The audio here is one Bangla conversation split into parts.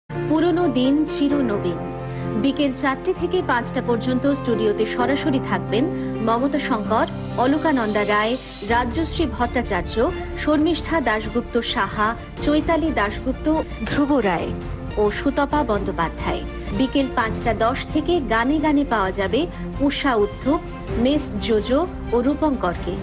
পুরনো দিন চিরনবীন। বিকেল 4টে থেকে 5টা পর্যন্ত স্টুডিওতে সরাসরি থাকবেন মমতা শঙ্কর, অলকানন্দা রায়, রাজ্যশ্রী ভট্টাচার্য, শর্মিষ্ঠা দাশগুপ্ত সাহা, চৈতালি দাশগুপ্ত, ধ্রুব রায় ও সুতপা বন্দ্যোপাধ্যায়। বিকেল 5টা 10 থেকে গানে গানে পাওয়া যাবে উষা উত্থুপ, মিস জোজো ও রূপঙ্করকে।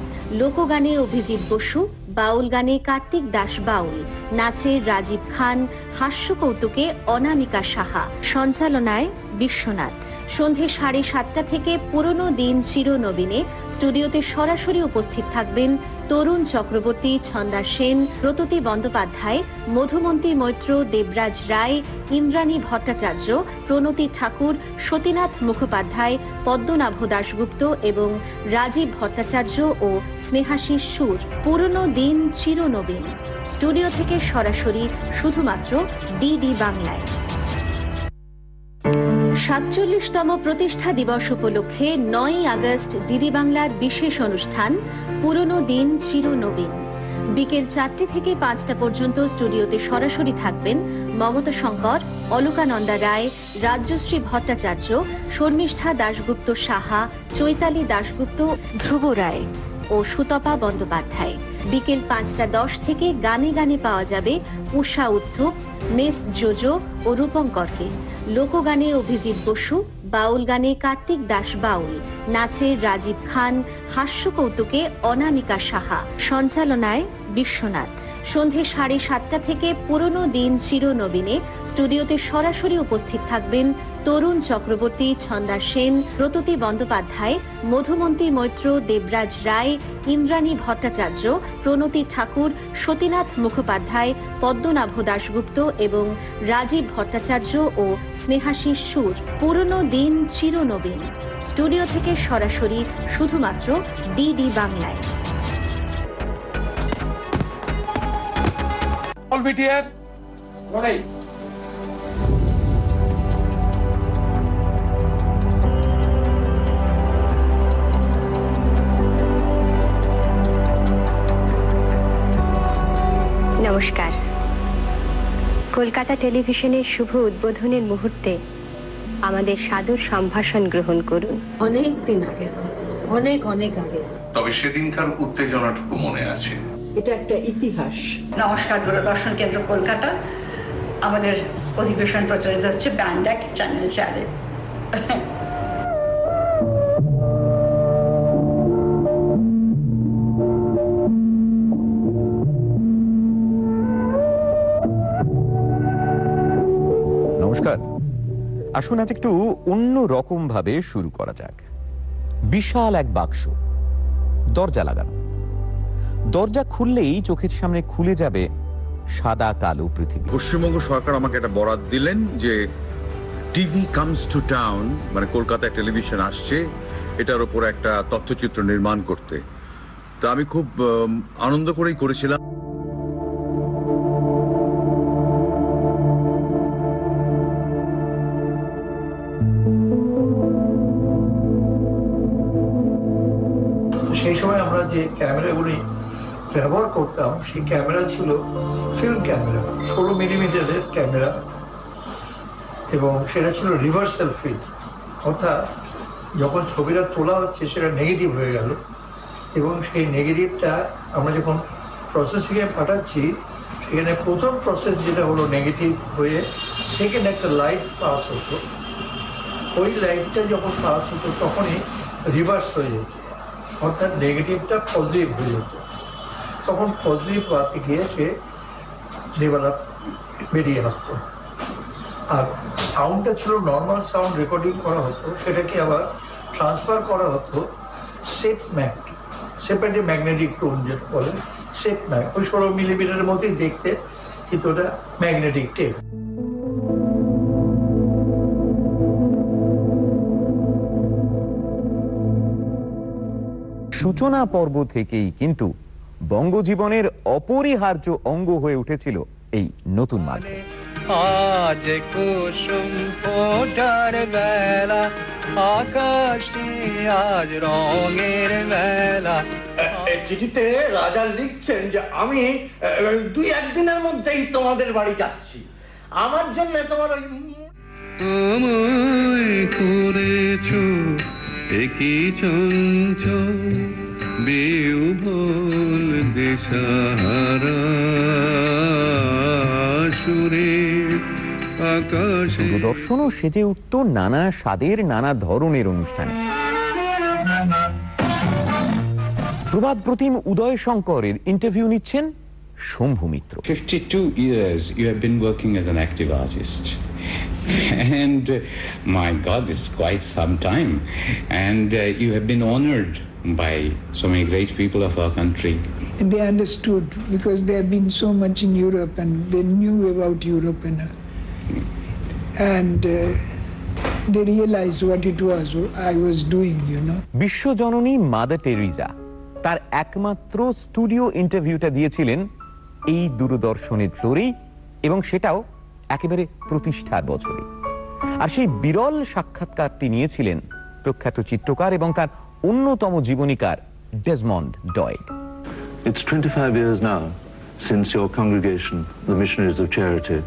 লোকগানে অভিজিৎ বসু, বাউল গানে কার্তিক দাস বাউল, নাচে রাজীব খান, হাস্য কৌতুকে অনামিকা সাহা, সঞ্চালনায় বিশ্বনাথ। সন্ধে 7:30 থেকে পুরনো দিন চিরনবীনে স্টুডিওতে সরাসরি উপস্থিত থাকবেন তরুণ চক্রবর্তী, ছন্দা সেন, প্রতুতি বন্দ্যোপাধ্যায়, মধুমন্তী মৈত্র, দেবরাজ রায়, ইন্দ্রাণী ভট্টাচার্য, প্রণতি ঠাকুর, সতীনাথ মুখোপাধ্যায়, পদ্মনাভ দাশগুপ্ত এবং রাজীব ভট্টাচার্য ও স্নেহাশিস সুর। পুরনো দিন চিরনবীন, স্টুডিও থেকে সরাসরি শুধুমাত্র ডিডি বাংলায়। 47তম প্রতিষ্ঠা দিবস উপলক্ষে 9ই আগস্ট ডিডি বাংলার বিশেষ অনুষ্ঠান পুরনো দিন চিরনবীন। বিকেল 4টে থেকে 5টা পর্যন্ত স্টুডিওতে সরাসরি থাকবেন মমতা শঙ্কর, অলকানন্দা রায়, রাজ্যশ্রী ভট্টাচার্য, শর্মিষ্ঠা দাশগুপ্ত সাহা, চৈতালি দাশগুপ্ত, ধ্রুব রায় ও সুতপা বন্দ্যোপাধ্যায়। বিকেল 5টা 10 থেকে গানে গানে পাওয়া যাবে উষা উত্থুপ, মিস জোজো ও রূপঙ্করকে। লোকগানে অভিজিৎ বসু, বাউল গানে কার্তিক দাস বাউল, নাচে রাজীব খান, হাস্য কৌতুকে অনামিকা সাহা, সঞ্চালনায় বিশ্বনাথ। সন্ধে 7:30 থেকে পুরনো দিন চিরনবীনে স্টুডিওতে সরাসরি উপস্থিত থাকবেন তরুণ চক্রবর্তী, ছন্দা সেন, প্রতুতি বন্দ্যোপাধ্যায়, মধুমন্তী মৈত্র, দেবরাজ রায়, ইন্দ্রাণী ভট্টাচার্য, প্রণতি ঠাকুর, সতীনাথ মুখোপাধ্যায়, পদ্মনাভ দাশগুপ্ত এবং রাজীব ভট্টাচার্য ও স্নেহাশিস সুর। পুরনো দিন চিরনবীন, স্টুডিও থেকে সরাসরি শুধুমাত্র ডিডি বাংলায়। নমস্কার। কলকাতা টেলিভিশনের শুভ উদ্বোধনের মুহূর্তে আমাদের সাদর সম্ভাষণ গ্রহণ করুন। অনেক দিন আগের কথা, অনেক অনেক আগে, তবে সেদিনকার উত্তেজনাটুকু মনে আছে। এটা একটা ইতিহাস। নমস্কার, দূরদর্শন কেন্দ্র কলকাতা। আমাদের অধিবেশন প্রচারিত হচ্ছে ব্যান্ড এক চ্যানেল 4-এ। নমস্কার। আসুন আজ একটু অন্য রকম ভাবে শুরু করা যাক। বিশাল এক বাক্স, দরজা লাগানো। দরজা খুললেই চোখের সামনে খুলে যাবে সাদা কালো পৃথিবী। পশ্চিমবঙ্গ সরকার আমাকে একটা বরাত দিলেন যে টিভি কামস টু টাউন, মানে কলকাতায় টেলিভিশন আসছে, এটার উপর একটা তথ্যচিত্র নির্মাণ করতে। তা আমি খুব আনন্দ করেই করেছিলাম। সেই সময় আমরা যে ক্যামেরাগুলি ব্যবহার করতাম সেই ক্যামেরা ছিল ফিল্ম ক্যামেরা, 16 মিলিমিটারের ক্যামেরা, এবং সেটা ছিল রিভার্সাল ফিল্ম, অর্থাৎ যখন ছবিটা তোলা হচ্ছে সেটা নেগেটিভ হয়ে গেল, এবং সেই নেগেটিভটা আমরা যখন প্রসেসিংয়ে পাঠাচ্ছি সেখানে প্রথম প্রসেস যেটা হলো নেগেটিভ হয়ে সেকেন্ড একটা লাইট পাস হতো। ওই লাইটটা যখন পাস হতো তখনই রিভার্স হয়ে যেত, অর্থাৎ নেগেটিভটা পজিটিভ হয়ে যেত। তখন পজিটিভ পাতে গিয়ে সে ডেভেলপ বেরিয়ে আসতো। আর সাউন্ডটা ছিল নর্মাল সাউন্ড, রেকর্ডিং করা হতো, সেটাকে আবার ট্রান্সফার করা হতো shape Mac, separate magnetic tone যেটা বলে, সেপ ম্যাক। ওই 16 মিলিমিটারের মধ্যেই দেখতে, কিন্তু ওটা ম্যাগনেটিক টেপ। সূচনা পর্ব থেকেই কিন্তু বঙ্গজীবনের অপরিহার্য অঙ্গ হয়ে উঠেছিল এই নতুন মাধ্যম। আজ কুসুম ফোটার বেলা, আকাশে আজ রঙের মেলা। চিঠিতে রাজা লিখছেন যে আমি 2-1 দিনের মধ্যেই তোমাদের বাড়ি যাচ্ছি। আমার জন্য তোমার ওই আমায় করেছো একই চঞ্চল বেউভল দেশাহারা সুরে আকাশে দূরদর্শনও সেজে উঠত নানা স্বাদের নানা ধরনের অনুষ্ঠানে। প্রবাদ প্রতিম উদয় শঙ্করের ইন্টারভিউ নিচ্ছেন Shambhu Mitra. 52 years you have been working as an active artist. And my God, it's quite some time. And you have been honored by so many great people of our country. They understood because they have been so much in Europe and they knew about Europe and they realized what it was I was doing, you know. বিশ্বজননী মাদার টেরিজা তার একমাত্র স্টুডিও ইন্টারভিউটা দিয়েছিলেন এই দূরদর্শনের ফ্লোরেই, এবং সেটাও একেবারে প্রতিষ্ঠার বছরে। আর সেই বিরল সাক্ষাৎকারটি নিয়েছিলেন প্রখ্যাত চিত্রকার এবং তার অন্যতম জীবনীকার Desmond ডয়েগ। It's 25 years now since your congregation, the Missionaries of Charity,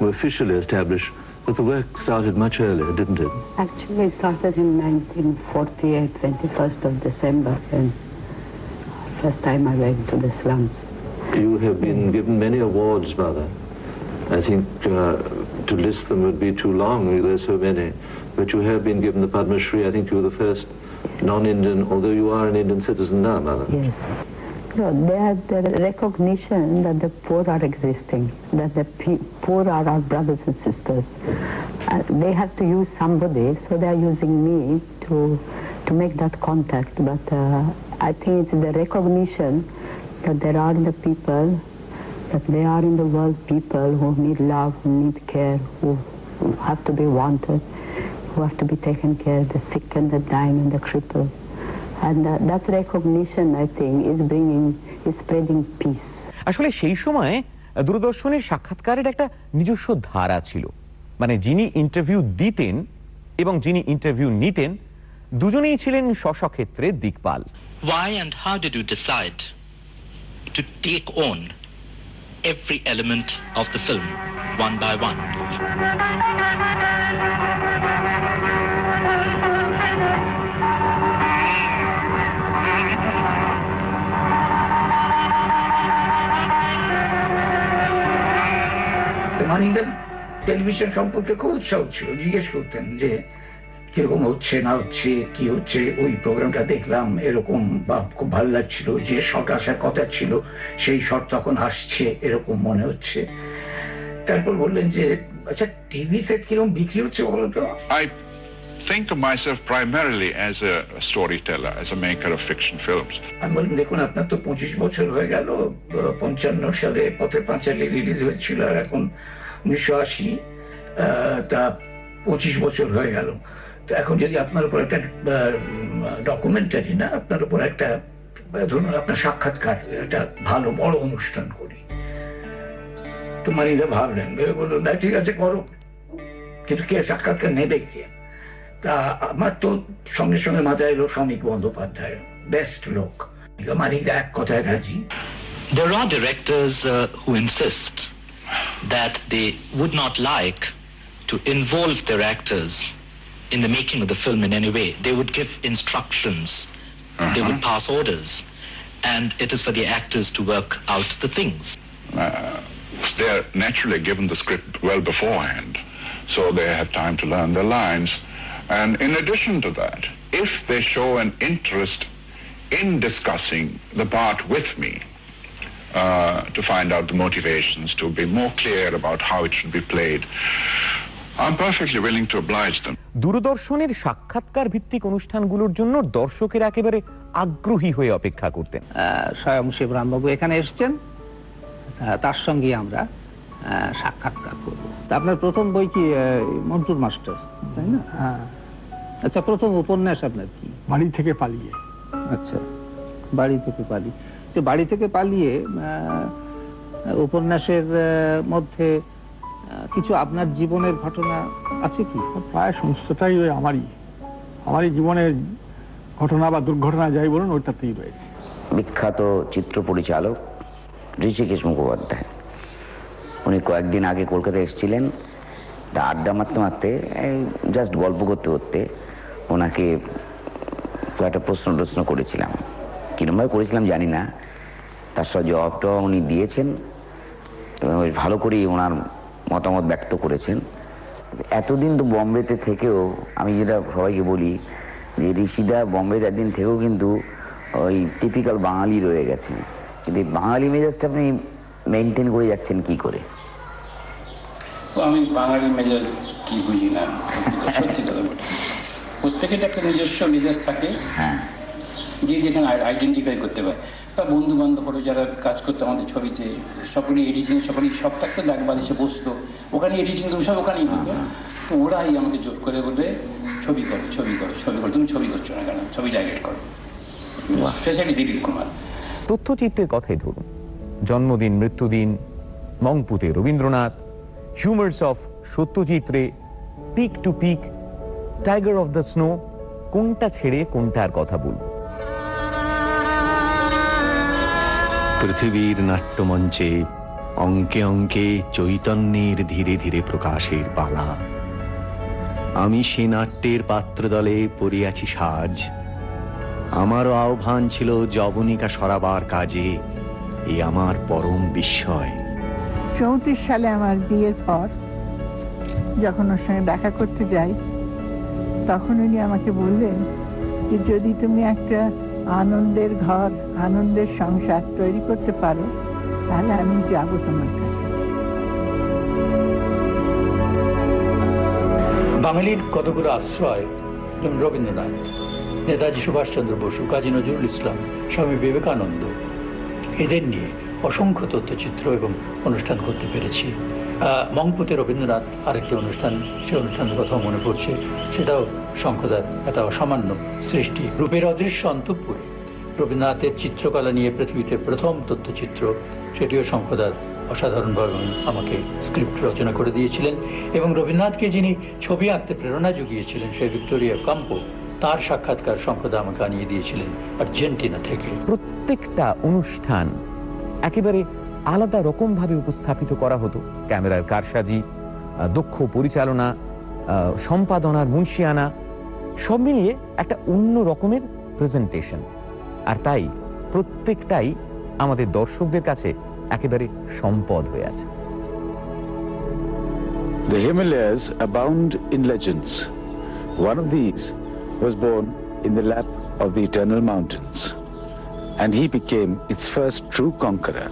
were officially established, but the work started much earlier, didn't it? Actually, it started in 1948, 21st of December, when first time I went to the slums. You have been given many awards, Mother. I think to list them would be too long, there's so many. But you have been given the Padma Shri. I think you were the first non-Indian, although you are an Indian citizen now, Mother. Yes. No, they have the recognition that the poor are existing, that the poor are our brothers and sisters. They have to use somebody, so they are using me to make that contact. But I think it's the recognition that there are the people, that they are in the world people who need love, who need care, who have to be wanted, who have to be taken care, the sick and the dying and the crippled. And that recognition, I think, is spreading peace. আসলে সেই সময় দূরদর্শনের সাক্ষাৎকারের একটা নিজস্ব ধারা ছিল, মানে যিনি ইন্টারভিউ দিতেন এবং যিনি ইন্টারভিউ নিতেন দুজনেই ছিলেন স্ব ক্ষেত্রে দিকপাল। Why and how did you decide to take on every element of the film one by one? Manikda television সম্পর্কে খুব উৎসাহ ছিল, জিজ্ঞেস করতেন যে কিরকম হচ্ছে না হচ্ছে, কি হচ্ছে, ওই প্রোগ্রামটা দেখলাম এরকম, বা খুব ভালো লাগছিল, যে শট আসার কথা ছিল সেই শট তখন আসছে এরকম মনে হচ্ছে। তারপর বললেন যে আচ্ছা টিভি সেট কিরকম বিক্রি হচ্ছে বলো তো। I think of myself primarily as a storyteller, as a maker of fiction films. আমি বললাম দেখুন আপনার তো 25 বছর হয়ে গেল, 55 সালে পথের পাঁচালী রিলিজ হয়েছিল, আর এখন 1980, তা 25 বছর হয়ে গেল। তো এখন যদি আপনার উপর একটা ডকুমেন্টারি না, আপনার উপর একটা ধরুন আপনার সাক্ষাৎকার, একটা ভালো বড় অনুষ্ঠান করি, তো মানিদা ভাবলেন, ভেবে বললেন না ঠিক আছে করো, কিন্তু কে সাক্ষাৎকার নেবে কে? তা আমার তো সঙ্গে সঙ্গে মাথায় এলো শ্রমিক বন্দ্যোপাধ্যায়, বেস্ট লোক। মানিদা এক কথায় রাজি। There are directors who insist that they would not like to involve their actors in the making of the film in any way. They would give instructions, they would pass orders, and it is for the actors to work out the things. They're naturally given the script well beforehand, so they have time to learn their lines. And in addition to that, if they show an interest in discussing the part with me, to find out the motivations, to be more clear about how it should be played, I'm perfectly willing to oblige them. দূরদর্শনের সাক্ষাৎকার ভিত্তিক অনুষ্ঠানগুলোর জন্য দর্শকের একেবারে আগ্রহী হয়ে অপেক্ষা করতেন। স্বয়ং শিবরামবাবু এখানে এসেছেন, তার সঙ্গে আমরা সাক্ষাৎকার করব। আপনার প্রথম বই কি মন্টুর মাস্টার, তাই না? আচ্ছা, প্রথম উপন্যাস আপনার কি? বাড়ি থেকে পালিয়ে। আচ্ছা, বাড়ি থেকে পালিয়ে। তো বাড়ি থেকে পালিয়ে উপন্যাসের মধ্যে কিছু আপনার জীবনের ঘটনা আছে কি? প্রায় সমস্তটাই ওই আমারই জীবনের ঘটনা বা দুর্ঘটনা যাই বলুন, ওইটাতেই রয়েছে। বিখ্যাত চিত্র পরিচালক ঋষিকেশ মুখোপাধ্যায় উনি কয়েকদিন আগে কলকাতায় এসেছিলেন, তা আড্ডা মারতে মারতে জাস্ট গল্প করতে করতে ওনাকে একটা প্রশ্ন করেছিলাম, কিরমভাবে করেছিলাম জানি না, তার সাথে জবাবটা উনি দিয়েছেন এবং বেশ ভালো করেই ওনার মতামত ব্যক্ত করেছেন। এতদিন তো বম্বেতে থেকেও আমি যেটা সবাইকে বলি যে ঋষিদা বম্বেতে একদিন থেকেও কিন্তু ওই টিপিক্যাল বাঙালি রয়ে গেছেন, কিন্তু এই বাঙালি মেজাজটা আপনি মেনটেন করে যাচ্ছেন কি করে? আমি বাঙালি মেজাজ কি বুঝি না, সত্যি কথা বলি। প্রত্যেকের একটা নিজস্ব মেজাজ থাকে, যে যেখানে আইডেন্টিফাই করতে পারে। বা বন্ধু বান্ধব যারা কাজ করতো আমাদের ছবিতে, সকলেই এডিটিং, সকলেই সব থাকতো, একবার এসে বসতো, ওখানে এডিটিং তো সব ওখানেই হতো। তো ওরাই আমাকে জোর করে বলবে ছবি করো, ছবি করো, ছবি করো, তুমি ছবি করছো না কেন, ছবি ডাইরেক্ট করো। স্পেশালি দিলীপ কুমার। তথ্যচিত্রের কথাই ধরুন, জন্মদিন, মৃত্যুদিন, মংপুতে রবীন্দ্রনাথ, হিউমার্স অফ সত্যচিত্রে, peak to peak, tiger of the snow, কোনটা ছেড়ে কোনটার কথা বলব? পৃথিবীর নাট্যমঞ্চে অঙ্কে অঙ্কে চৈতন্যের ধীরে ধীরে প্রকাশের পালা। আমি সে নাট্যের পাত্রদলে পড়িয়াছি সাজ, আমারও আহ্বান ছিল যবনিকা সরাবার কাজে, এ আমার পরম বিস্ময়। 34 সালে আমার বিয়ের পর যখন ওর সঙ্গে দেখা করতে যাই, তখন উনি আমাকে বললেন যে যদি তুমি একটা আনন্দের ঘর, আনন্দের সংসার তৈরি করতে পারো, তাহলে আমি যাবো তোমার কাছে। বাঙালির কতগুলো আশ্রয়, যেমন রবীন্দ্রনাথ, নেতাজি সুভাষচন্দ্র বসু, কাজী নজরুল ইসলাম, স্বামী বিবেকানন্দ, এদের নিয়ে অসংখ্য তথ্যচিত্র এবং অনুষ্ঠান করতে পেরেছি। মংপুতে রবীন্দ্রনাথ আরেকটি অনুষ্ঠান, সে অনুষ্ঠানের কথাও মনে পড়ছে, সেটাও শঙ্খদার একটা অসামান্য সৃষ্টি। রূপের অদৃশ্য অন্তঃপুরে রবীন্দ্রনাথের চিত্রকলা নিয়ে পৃথিবীতে প্রথম তথ্যচিত্র, সেটিও শঙ্খদার অসাধারণভাবে আমাকে স্ক্রিপ্ট রচনা করে দিয়েছিলেন। এবং রবীন্দ্রনাথকে যিনি ছবি আঁকতে প্রেরণা জুগিয়েছিলেন, সেই ভিক্টোরিয়া কাম্পো, তার সাক্ষাৎকার শঙ্খদা আমাকে আনিয়ে দিয়েছিলেন আর্জেন্টিনা থেকে। প্রত্যেকটা অনুষ্ঠান একেবারে আলাদা রকম ভাবে উপস্থাপিত করা হতো। ক্যামেরার কারসাজি, দক্ষ পরিচালনা, সম্পাদনার মুন্সিয়ানা, সব মিলিয়ে একটা অন্য রকমের প্রেজেন্টেশন। আর তাই প্রত্যেকটাই আমাদের দর্শকদের কাছে একেবারে সম্পদ হয়ে আছে। The Himalayas abound in legends. One of these was born in the lap of the eternal mountains, and he became its first true conqueror,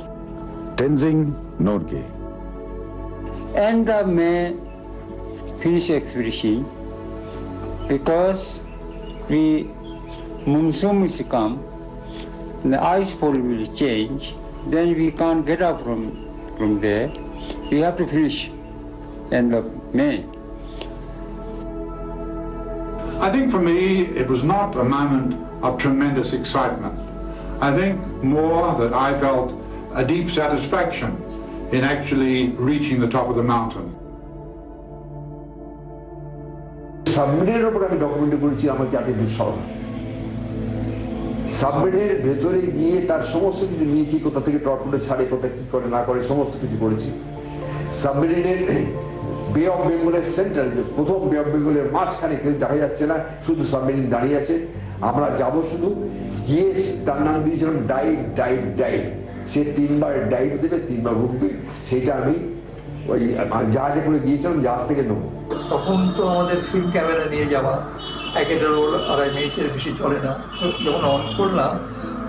Tenzing Norgay. And the May finish expedition, because the monsoon will come, the ice fall will change, then we can't get up from there. We have to finish end of May. I think for me it was not a moment of tremendous excitement. I think more that I felt a deep satisfaction in actually reaching the top of the mountain. সাবমেরিনের উপর আমি ডকুমেন্টারি করেছি আমার জাতির দুঃসহ। সাবমেরিনের ভেতরে গিয়ে তার সমস্ত কিছু নিয়েছি, কোথা থেকে টর্পেডো ছাড়ে, কোথা কি করে না করে, সমস্ত কিছু করেছি। সাবমেরিনের বে অফ বেঙ্গলের সেন্টার, যে প্রথম বে অফ বেঙ্গলের মাঝখানে কেউ দেখা যাচ্ছে না, শুধু সাবমেরিন দাঁড়িয়ে আছে। আমরা যাব শুধু গিয়ে, তার নাম দিয়েছিলাম ডাইভ ডাইভ ডাইভ। সে 3 বার ডাইভ দেবে, 3 বার উঠবে। সেটা আমি ওই জাহাজে করে গিয়েছিলাম, জাহাজ থেকে নেব। তখন তো আমাদের ফিল্ম ক্যামেরা নিয়ে যাওয়া 1.5 রোল 2.5 মিনিটের বেশি চলে না। যখন অন করলাম,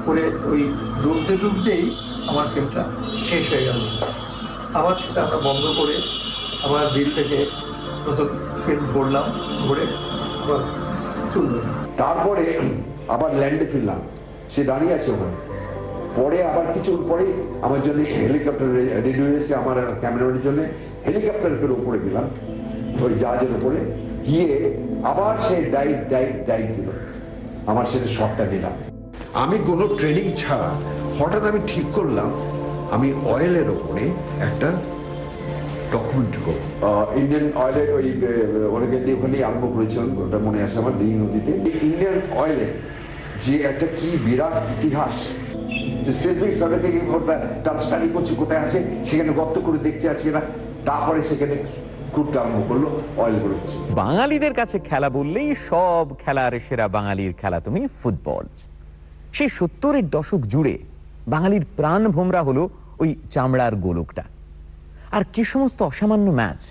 করে ওই ডুবতেই আমার ফিল্মটা শেষ হয়ে গেল। আবার সেটা আমরা বন্ধ করে আবার বিল থেকে নতুন ফিল্ম করলাম, ঘুরে আবার তুললাম। তারপরে আবার ল্যান্ডে ফিরলাম, সে দাঁড়িয়ে আছে ওখানে। পরে আবার কিছু পরে আমার জন্য হেলিকপ্টার রেডি হয়েছে, আমার ক্যামেরাম্যানের জন্য হেলিকপ্টার করে উপরে গেলাম, ওই জাহাজের উপরে গিয়ে আবার সে ডাইভ ডাইভ ডাইভ দিল, আমার সেটা শটটা নিলাম। আমি কোনো ট্রেনিং ছাড়া হঠাৎ আমি ঠিক করলাম আমি অয়েলের ওপরে একটা ডকুমেন্টারি করব। ইন্ডিয়ান অয়েলের ওই অনেকে দিয়ে ওখানেই আরম্ভ করেছিলাম, ওটা মনে আসে আমার, দিঘি নদীতে। ইন্ডিয়ান অয়েলের যে একটা কি বিরাট ইতিহাস, স্পেসিফিক সার্ভে থেকে তারা স্টাডি করছে কোথায় আছে, সেখানে গর্ত করে দেখছে আজকে না, তারপরে সেখানে করতে আরম্ভ করলো, অয়েল করেছে। বাঙালিদের কাছে খেলা বললেই সব খেলার সেরা বাঙালির খেলা তুমি ফুটবল। সেই 70-এর দশক জুড়ে বাঙালির প্রাণ ভোমরা হলো ওই চামড়ার গোলকটা। আর কি সমস্ত অসামান্য ম্যাচ!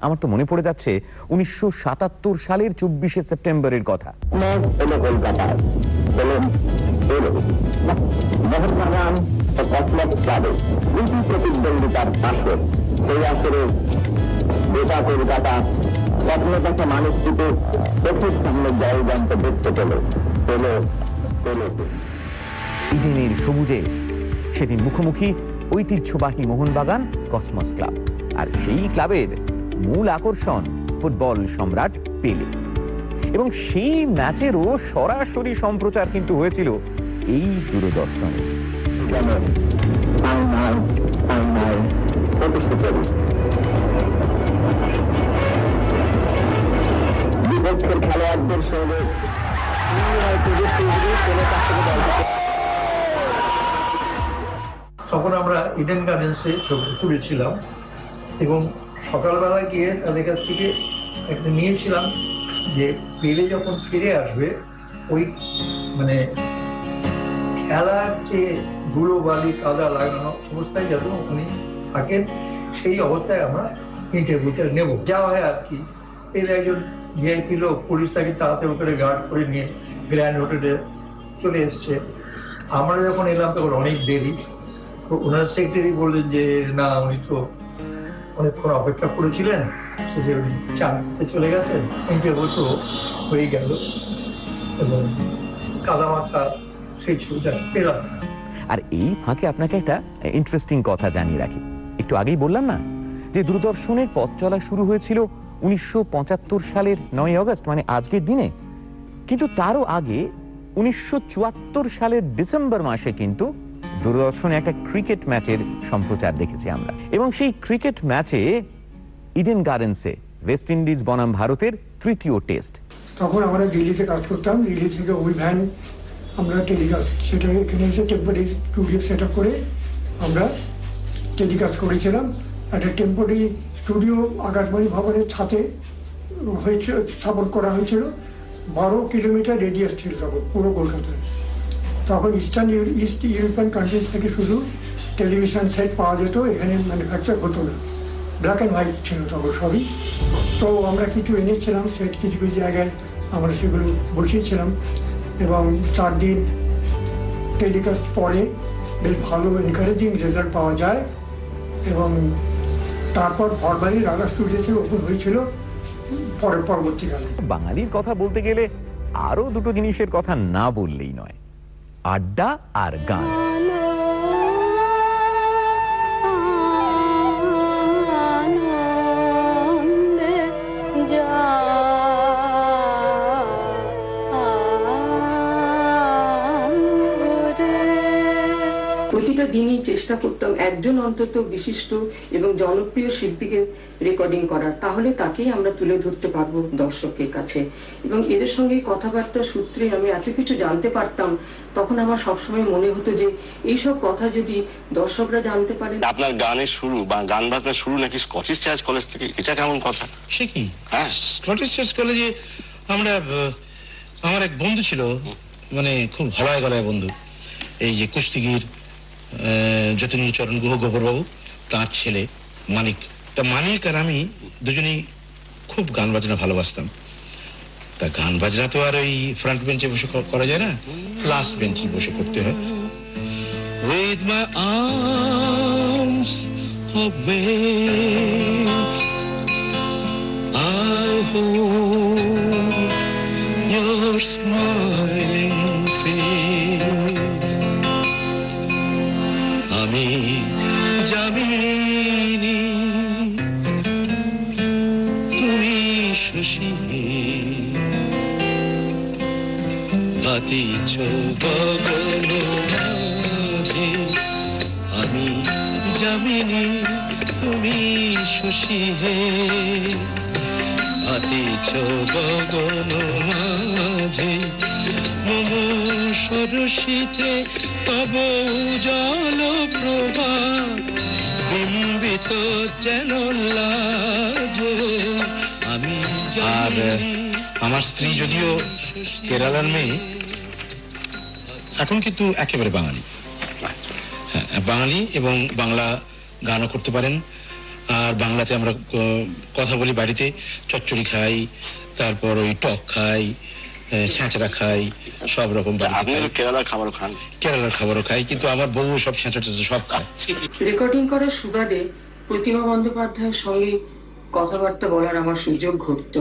আমার তো মনে পড়ে যাচ্ছে 1977 সালের 24শে সেপ্টেম্বরের কথা। মোহনবাগান ও কসমস ক্লাবে দুটি প্রতিদ্বন্দ্বিতার আসরে সেই আসরে গোটা কলকাতা স্বপ্নটাকে মানুষটিকে চোখের সামনে জয়গান্ত দেখতে পেল। ইডেনের সবুজে সেদিন মুখোমুখি ঐতিহ্যবাহী মোহনবাগান কসমস ক্লাব, আর সেই ক্লাবের মূল আকর্ষণ ফুটবল সম্রাট পেলে। এবং সেই ম্যাচেরও সরাসরি সম্প্রচার কিন্তু হয়েছিল এই দূরদর্শনে। বিপক্ষের খেলোয়াড়দের সঙ্গে তখন আমরা ইডেন গার্ডেন্সে ছবি তুলেছিলাম এবং সকালবেলা গিয়ে তাদের কাছ থেকে একটা নিয়েছিলাম যে পেলে যখন ফিরে আসবে ওই মানে খেলার যে ধুলো বালি কাদা লাগানো অবস্থায় যত উনি থাকেন সেই অবস্থায় আমরা ইন্টারভিউটা নেব। যা হয় আর কি, পেলে একজন ভিআইপি লোক, পুলিশ তাকে তাড়াতাড়ি করে গার্ড করে নিয়ে গ্র্যান্ড হোটেলে চলে এসছে। আমরা যখন এলাম তখন অনেক দেরি। ওনার সেক্রেটারি বললেন যে না, উনি তো অনেকক্ষণ অপেক্ষা করেছিলেন, যে উনি চাকরিতে চলে গেছেন। ইন্টারভিউ তো হয়ে গেল এবং কাদামাখা সেই ছবিটা পেলাম। আর এই ফাঁকে আপনাকে একটা ইন্টারেস্টিং কথা জানিয়ে রাখি। একটু আগেই বললাম না যে দূরদর্শনের পথ চলা শুরু হয়েছিল 1975 সালের 9 আগস্ট, মানে আজকের দিনে। কিন্তু তারও আগে 1974 সালের ডিসেম্বর মাসে কিন্তু দূরদর্শনে একটা ক্রিকেট ম্যাচের সম্প্রচার দেখেছি আমরা। এবং সেই ক্রিকেট ম্যাচে ইডেন গার্ডেন্সে ওয়েস্ট ইন্ডিজ বনাম ভারতের তৃতীয় টেস্ট। তখন আমরা দিল্লিতে কাজ করতাম। দিল্লি থেকে ওই ভ্যান আমরা টেলিকাস্ট, সেটা এখানে এসে টেম্পোরারি স্টুডিও সেট আপ করে আমরা টেলিকাস্ট করেছিলাম। একটা টেম্পোরারি স্টুডিও আকাশবাণী ভবনের ছাদে হয়েছিল, স্থাপন করা হয়েছিল। 12 কিলোমিটার রেডিয়াস ছিল তখন পুরো কলকাতায়। তখন ইস্ট ইউরোপিয়ান কান্ট্রিজ থেকে শুধু টেলিভিশন সেট পাওয়া যেত, এখানে ম্যানুফ্যাকচার হতো না, ব্ল্যাক অ্যান্ড হোয়াইট ছিল তখন সবই। তো আমরা কিছু এনেছিলাম সেট, কিছু কিছু জায়গায় আমরা সেগুলো বসিয়েছিলাম এবং 4 দিন টেলিকাস্ট পরে বেশ ভালো এনকারেজিং রেজাল্ট পাওয়া যায়। এবং তারপর ফরমালি রাগা স্টুডিওতে ওপেন হয়েছিল পরবর্তীকালে। বাঙালির কথা বলতে গেলে আরো দুটো জিনিসের কথা না বললেই নয়, আড্ডা আর গান। প্রতিটা দিনই চেষ্টা করতাম একজন অন্তত বিশিষ্ট এবং জনপ্রিয় শিল্পীকে রেকর্ডিং করার, তাহলে তাকেই আমরা তুলে ধরতে পারবো দর্শকের কাছে। এবং এদের সঙ্গে কথাবার্তা সূত্রে আমি এত কিছু জানতে পারতাম। তখন আমার সবসময় মনে হতো যে এইসব কথা যদি দর্শকরা জানতে পারে। আপনার গানের শুরু বা গান বাজনার শুরু নাকি স্কটিশ চার্চ কলেজ থেকে, এটা কেমন কথা? সে কি? হ্যাঁ, স্কটিশ চার্চ কলেজে আমরা, আমার এক বন্ধু ছিল, মানে খুব গলায় গলায় বন্ধু, এই যে কুস্তিগির যতীন্দ্রচরণ গুহ গোবরবাবু, তাঁর ছেলে মানিক। তা মানিক আর আমি দুজনেই খুব গান বাজনা ভালোবাসতাম। তা গান বাজনা তো আর ওই ফ্রন্ট বেঞ্চে বসে করা যায় না, লাস্ট বেঞ্চে বসে করতে হয়। With my arms awake, I hold your smiling face. আমি জামিনী, তুমি শশী, বাতিছ গগন মাঝে। আমি জামিনী, তুমি শশী হে, বাতিছ গগন মাঝে। মম সরসিতে তব উজ্জ্বল প্রভা বিম্বিত যেন লাজে আমি আর আমার স্ত্রী যদিও কেরালার মেয়ে, এখন কিন্তু একেবারে বাঙালি। হ্যাঁ, বাঙালি এবং বাংলা গানও করতে পারেন। আর বাংলাতে আমরা কথা বলি বাড়িতে, চচ্চড়ি খাই, তারপর ওই টক খাই, ছেঁচড়া খাই, সব রকম। কেরালার খাবারও খান? কেরালার খাবারও খাই, কিন্তু আমার বউ সব ছেঁচড়া সব খায়। রেকর্ডিং করার সুবাদে প্রতিমা বন্দ্যোপাধ্যায়ের সঙ্গে কথাবার্তা বলার আমার সুযোগ ঘটত।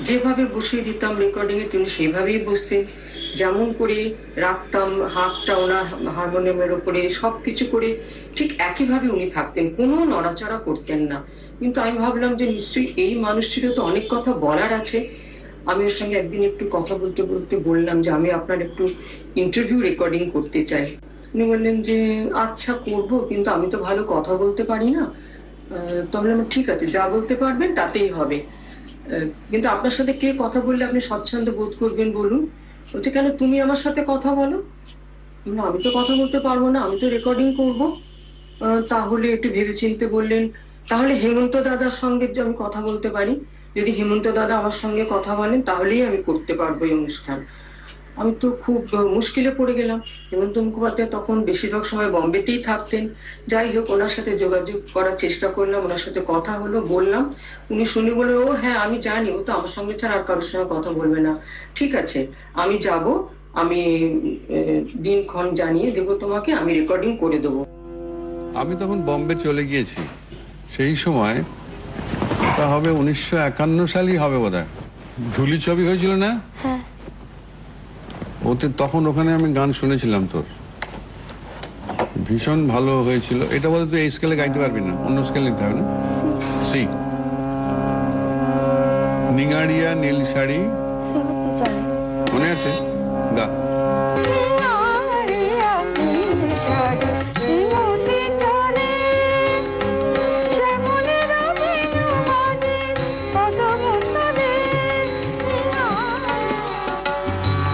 যেভাবে বসিয়ে দিতাম রেকর্ডিং এ তিনি সেভাবেই বসতেন, যেমন করে রাখতাম হাতটা ওনার হারমোনিয়ামের উপরে, সবকিছু করে ঠিক একইভাবে উনি থাকতেন, কোনো নড়াচড়া করতেন না। কিন্তু আমি ভাবলাম যে নিশ্চয়ই এই মানুষটিরও তো অনেক কথা বলার আছে। আমি ওর সঙ্গে একদিন একটু কথা বলতে বলতে বললাম যে আমি আপনার একটু ইন্টারভিউ রেকর্ডিং করতে চাই। উনি বললেন যে আচ্ছা করব, কিন্তু আমি তো ভালো কথা বলতে পারি না। তো আমি বললাম ঠিক আছে, যা বলতে পারবেন তাতেই হবে, কিন্তু আপনার সাথে কে কথা বললে আপনি স্বচ্ছন্দ বোধ করবেন বলুন। বলছে কেন, তুমি আমার সাথে কথা বলো। আমি তো কথা বলতে পারবো না, আমি তো রেকর্ডিং করব। তাহলে একটু ভেবেচিন্তে বললেন তাহলে হেমন্ত দাদার সঙ্গে যে আমি কথা বলতে পারি, যদি হেমন্ত দাদা আমার সঙ্গে কথা বলেন তাহলেই আমি করতে পারবো এই অনুষ্ঠান। আমি তো খুব মুশকিলে পড়ে গেলাম। হেমন্ত মুখোপাধ্যায় তখন বেশিরভাগ সময় বম্বেতেই থাকতেন। যাই হোক, ওনার সাথে যোগাযোগ করার চেষ্টা করলাম, ওনার সাথে কথা হলো, বললাম। উনি শুনে বললেন ও হ্যাঁ আমি জানি, ও তো আমার সঙ্গে ছাড়া আর কারোর সঙ্গে কথা বলবে না। ঠিক আছে, আমি যাব, আমি দিনক্ষণ জানিয়ে দেবো তোমাকে, আমি রেকর্ডিং করে দেবো। আমি তখন বম্বে চলে গিয়েছি, সেই সময় তা হবে 1951 সালই হবে বোধহয়। ঝুলি ছবি হয়েছিল না? হ্যাঁ। ওতে তখন ওখানে আমি গান শুনেছিলাম তোর, ভীষণ ভালো হয়েছিল। এটা বলতে তুই এই স্কেলে গাইতে পারবি না, অন্য স্কেলে নিতে হবে না? সি নিগাড়িয়া নীল শাড়ি মনে আছে? গা।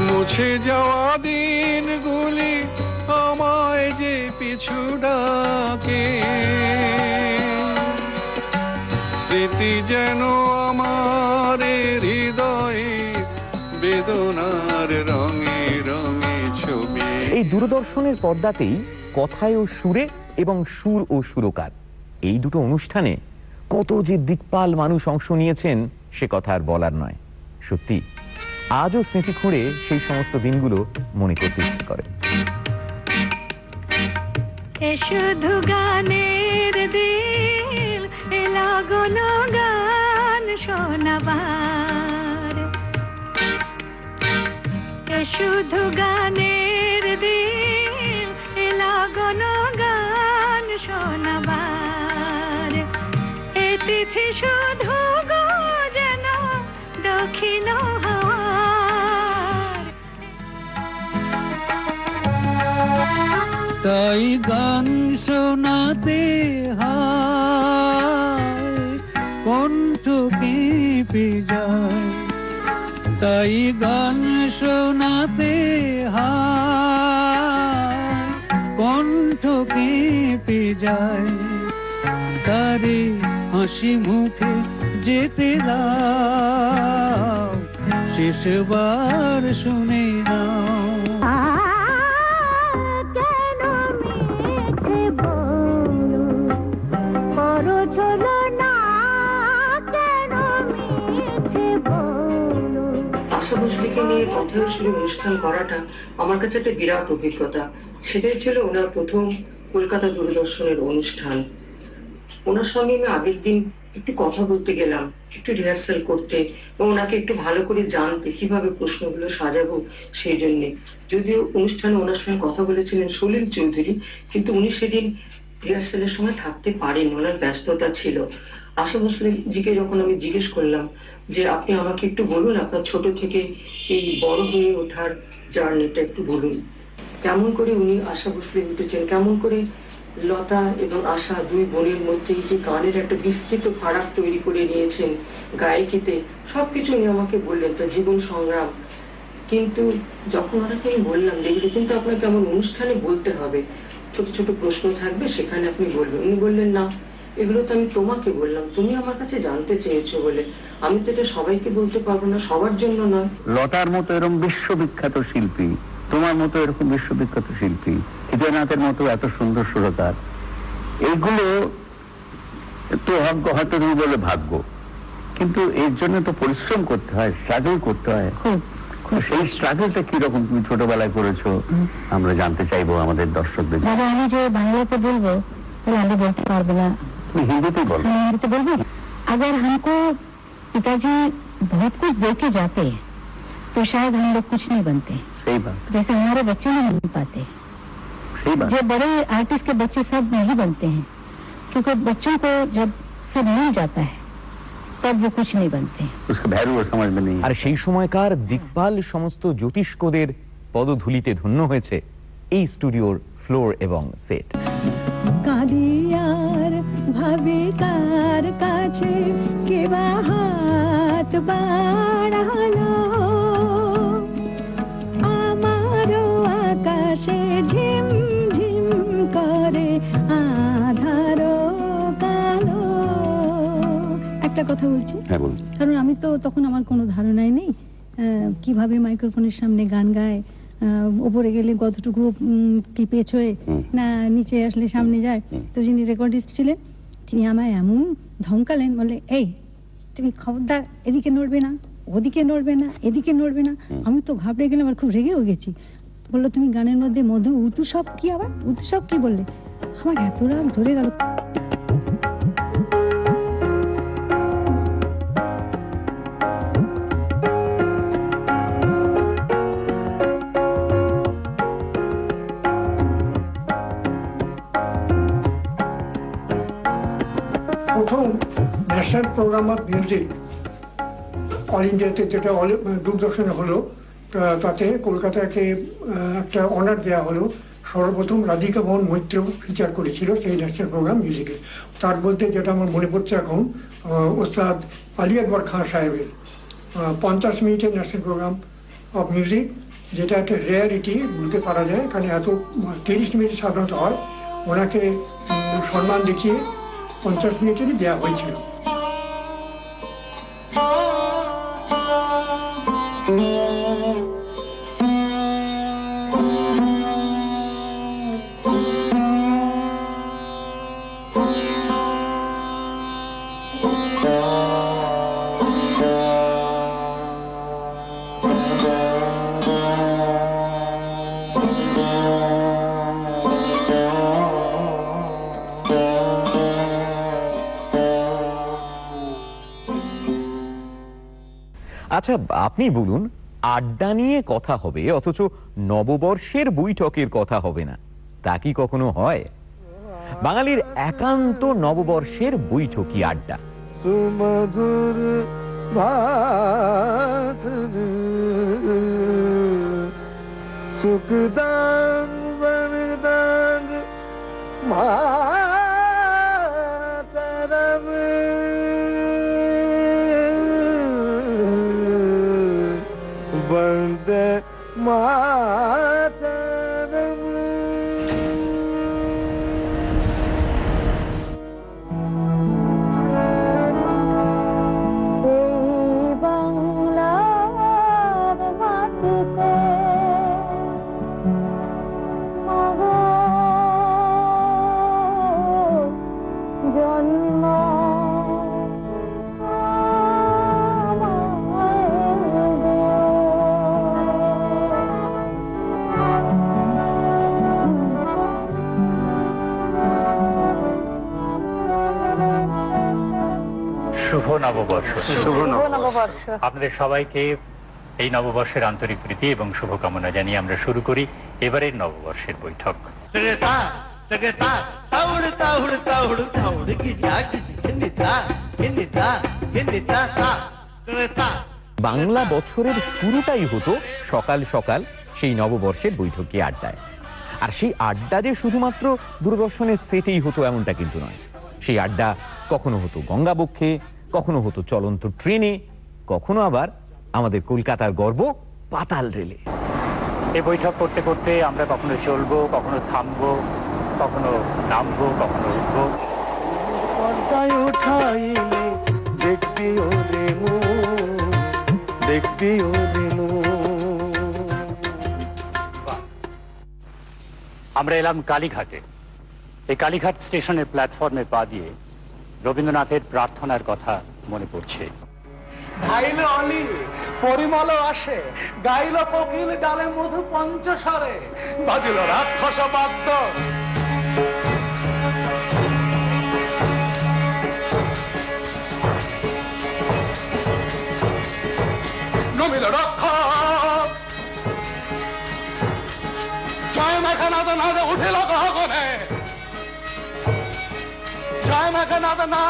মুছে যাওয়া দিনগুলি আমায় যে পিছু ডাকে, স্মৃতি যেন আমার হৃদয়ে বেদনার রঙে রঙে ছবি। এই দূরদর্শনের পর্দাতেই কথায় ও সুরে এবং সুর ও সুরকার, এই দুটো অনুষ্ঠানে কত যে দিকপাল মানুষ অংশ নিয়েছেন সে কথা আর বলার নয়। সত্যি আজও স্মৃতি খুঁড়ে সেই সমস্ত দিনগুলো মনে করতে ইচ্ছে করে। শুধু গানের দিল লাগন গান শোনাবার, শুধু গানের দিল লাগন গান শোনাবার, এ তিথি শুধু গো যেন দক্ষিণ তাই গান শোনাতে হয় কণ্ঠ কেঁপে যায়, তাই গান শোনাতে হয় কণ্ঠ কেঁপে যায়, তারে হাসি মুখে যেতে দাও, শেষবার শুনে নাও। আশা ভোসলেকে নিয়ে কথা শুনে অনুষ্ঠান করাটা আমার কাছে একটা বিরাট অভিজ্ঞতা। সেটাই ছিল ওনার প্রথম কলকাতা দূরদর্শনের অনুষ্ঠান। ওনার সঙ্গে আমি আগের দিন একটু কথা বলতে গেলাম, একটু রিহার্সাল করতে, এবং ওনাকে একটু ভালো করে জানতে কিভাবে প্রশ্নগুলো সাজাবো সেই জন্যে। যদিও অনুষ্ঠানে ওনার সঙ্গে কথা বলেছিলেন সলিল চৌধুরী, কিন্তু উনি সেদিন রিহার্সালের সময় থাকতে পারেন, ওনার ব্যস্ততা ছিল। আশা ভোসলেজিকে যখন আমি জিজ্ঞেস করলাম যে আপনি আমাকে একটু বলুন আপনার ছোট থেকে এই বড় হয়ে ওঠার জার্নিটা একটু বলুন, কেমন করে উনি আশা ভোসলে উঠেছেন, কেমন করে লতা এবং আশা দুই বোনের মধ্যে যে গানের একটা বিস্তৃত ফারাক তৈরি করে নিয়েছেন গায়কিতে, সবকিছু উনি আমাকে বললেন। তার জীবন সংগ্রাম কিন্তু যখন ওনাকে আমি বললাম যে এগুলো কিন্তু আপনাকে আমার অনুষ্ঠানে বলতে হবে, ছোট ছোট প্রশ্ন থাকবে সেখানে আপনি বলবেন, উনি বললেন না এগুলো তো আমি তোমাকে বললাম, তুমি আমার কাছে জানতে চেয়েছো বলে, আমি তো এটা সবাইকে বলতে পারবো না, সবার জন্য নয়। লতার মতো এরকম বিশ্ববিখ্যাত শিল্পী, তোমার মতো এরকম বিশ্ববিখ্যাত শিল্পী, হৃদয়নাথের মতো এত সুন্দর সুরকার, এইগুলো তো হয়তো তুমি বলে ভাগ্য, কিন্তু এর জন্য তো পরিশ্রম করতে হয়, স্ট্রাগল করতে হয়। সেই স্ট্রাগলটা কিরকম তুমি ছোটবেলায় করেছো আমরা জানতে চাইবো আমাদের দর্শকদের। দাদা আমি যে বাংলাতে বলবো আমি বলতে পারবো না, তুমি হিন্দিতে বলো। हिंदी बोलबो। अगर हमको पिताजी बहुत कुछ दे के जाते तो शायद हम लोग कुछ नहीं बनते। सही बात। जैसे हमारे बच्चे नहीं बन पाते, सही बात। जो बड़े आर्टिस्ट के बच्चे सब नहीं बनते हैं, क्योंकि बच्चों को जब सब मिल जाता है तब वो कुछ नहीं बनते। उसका भैरू समझ में नहीं। আর সেই সময়কার দিকপাল সমস্ত জ্যোতিষ্কদের পদধূলিতে ধন্য হয়েছে এই স্টুডিওর ফ্লোর এবং সেট। কাদিয়ার ভাবিকার কাছে কেবা হাত বাড়ালো, আমারও আকাশে ঝিম ঝিম করে আধারো কালো। একটা কথা বলছি, হ্যাঁ বলুন। কারণ আমি তো তখন আমার কোনো ধারণাই নেই কিভাবে মাইক্রোফোনের সামনে গান গায়, ওপরে গেলে কতটুকু কি পেছ হয়ে না নিচে আসলে সামনে যায়। তো যিনি রেকর্ডিস্ট ছিলেন তিনি আমায় এমন ধমকালেন, বলে এই তুমি খবরদার এদিকে নড়বে না, ওদিকে নড়বে না, এদিকে নড়বে না। আমি তো ঘাবড়ে গেলাম আর খুব রেগেও গেছি। বললো তুমি গানের মধ্যে মধু উতু সব কি, আবার উতু সব কি বললে? আমার এত রাগ ধরে গেল। প্রথম national programme of music all ইন্ডিয়াতে যেটা দূরদর্শনে হলো, তাতে কলকাতাকে একটা অনার দেওয়া হলো। সর্বপ্রথম রাধিকা মোহন মৈত্র ফিচার করেছিল সেই ন্যাশনাল প্রোগ্রাম মিউজিকে। তার মধ্যে যেটা আমার মনে পড়ছে এখন, ওস্তাদ আলী আকবর খান সাহেবের 50 মিনিটের ন্যাশনাল প্রোগ্রাম অফ মিউজিক, যেটা একটা রেয়ারিটি বলতে পারা যায়, কারণ এত 30 মিনিট সাধারণত হয়। ওনাকে সম্মান দেখিয়ে 50 মিনিটেরই দেওয়া হয়েছিল। আচ্ছা আপনি বলুন, আড্ডা নিয়ে কথা হবে অথচ নববর্ষের বৈঠকের কথা হবে না, তা কি কখনো হয়? বাঙালির একান্ত নববর্ষের বৈঠকই আড্ডা। সুমধুর সুখদান বরদান মাতরম বন্দে মাতরম। বাংলার মাটিতে মগো জন্ম শুভ নববর্ষ। শুভ নববর্ষ। আপনাদের সবাইকে এই নববর্ষের আন্তরিক প্রীতি এবং শুভকামনা জানিয়ে আমরা শুরু করি এবারের নববর্ষের বৈঠক। বাংলা বছরের শুরুটাই হতো সকাল সকাল সেই নববর্ষের বৈঠকে আড্ডায়। আর সেই আড্ডা যে শুধুমাত্র দূরদর্শনের সেটেই হতো এমনটা কিন্তু নয়। সেই আড্ডা কখনো হতো গঙ্গাবক্ষে, কখনো হতো চলন্ত ট্রেনে, কখনো আবার আমাদের কলকাতার গর্ব পাতাল রেলে। এই বৈঠক করতে করতে আমরা কখনো চলবো, কখনো থামবো, কখনো নামবো, কখনো উঠবো। পর্দায় উঠাইলে দেখবি ওরে মন, দেখবি ওরে মন। আমরা এলাম কালীঘাটে। এই কালীঘাট স্টেশনের প্ল্যাটফর্মে পা দিয়ে রবীন্দ্রনাথের প্রার্থনার কথা মনে পড়ছে। গাইলে অলি পরিমল আসে, গাইল কোকিল ডালে মধু পঞ্চস্বরে, বাজিল রাক্ষস বাদ্য। নমিল রক্ষস জয় মেঘা নাদ নাদ উঠিল গগনে, জয় মেঘা নাদ না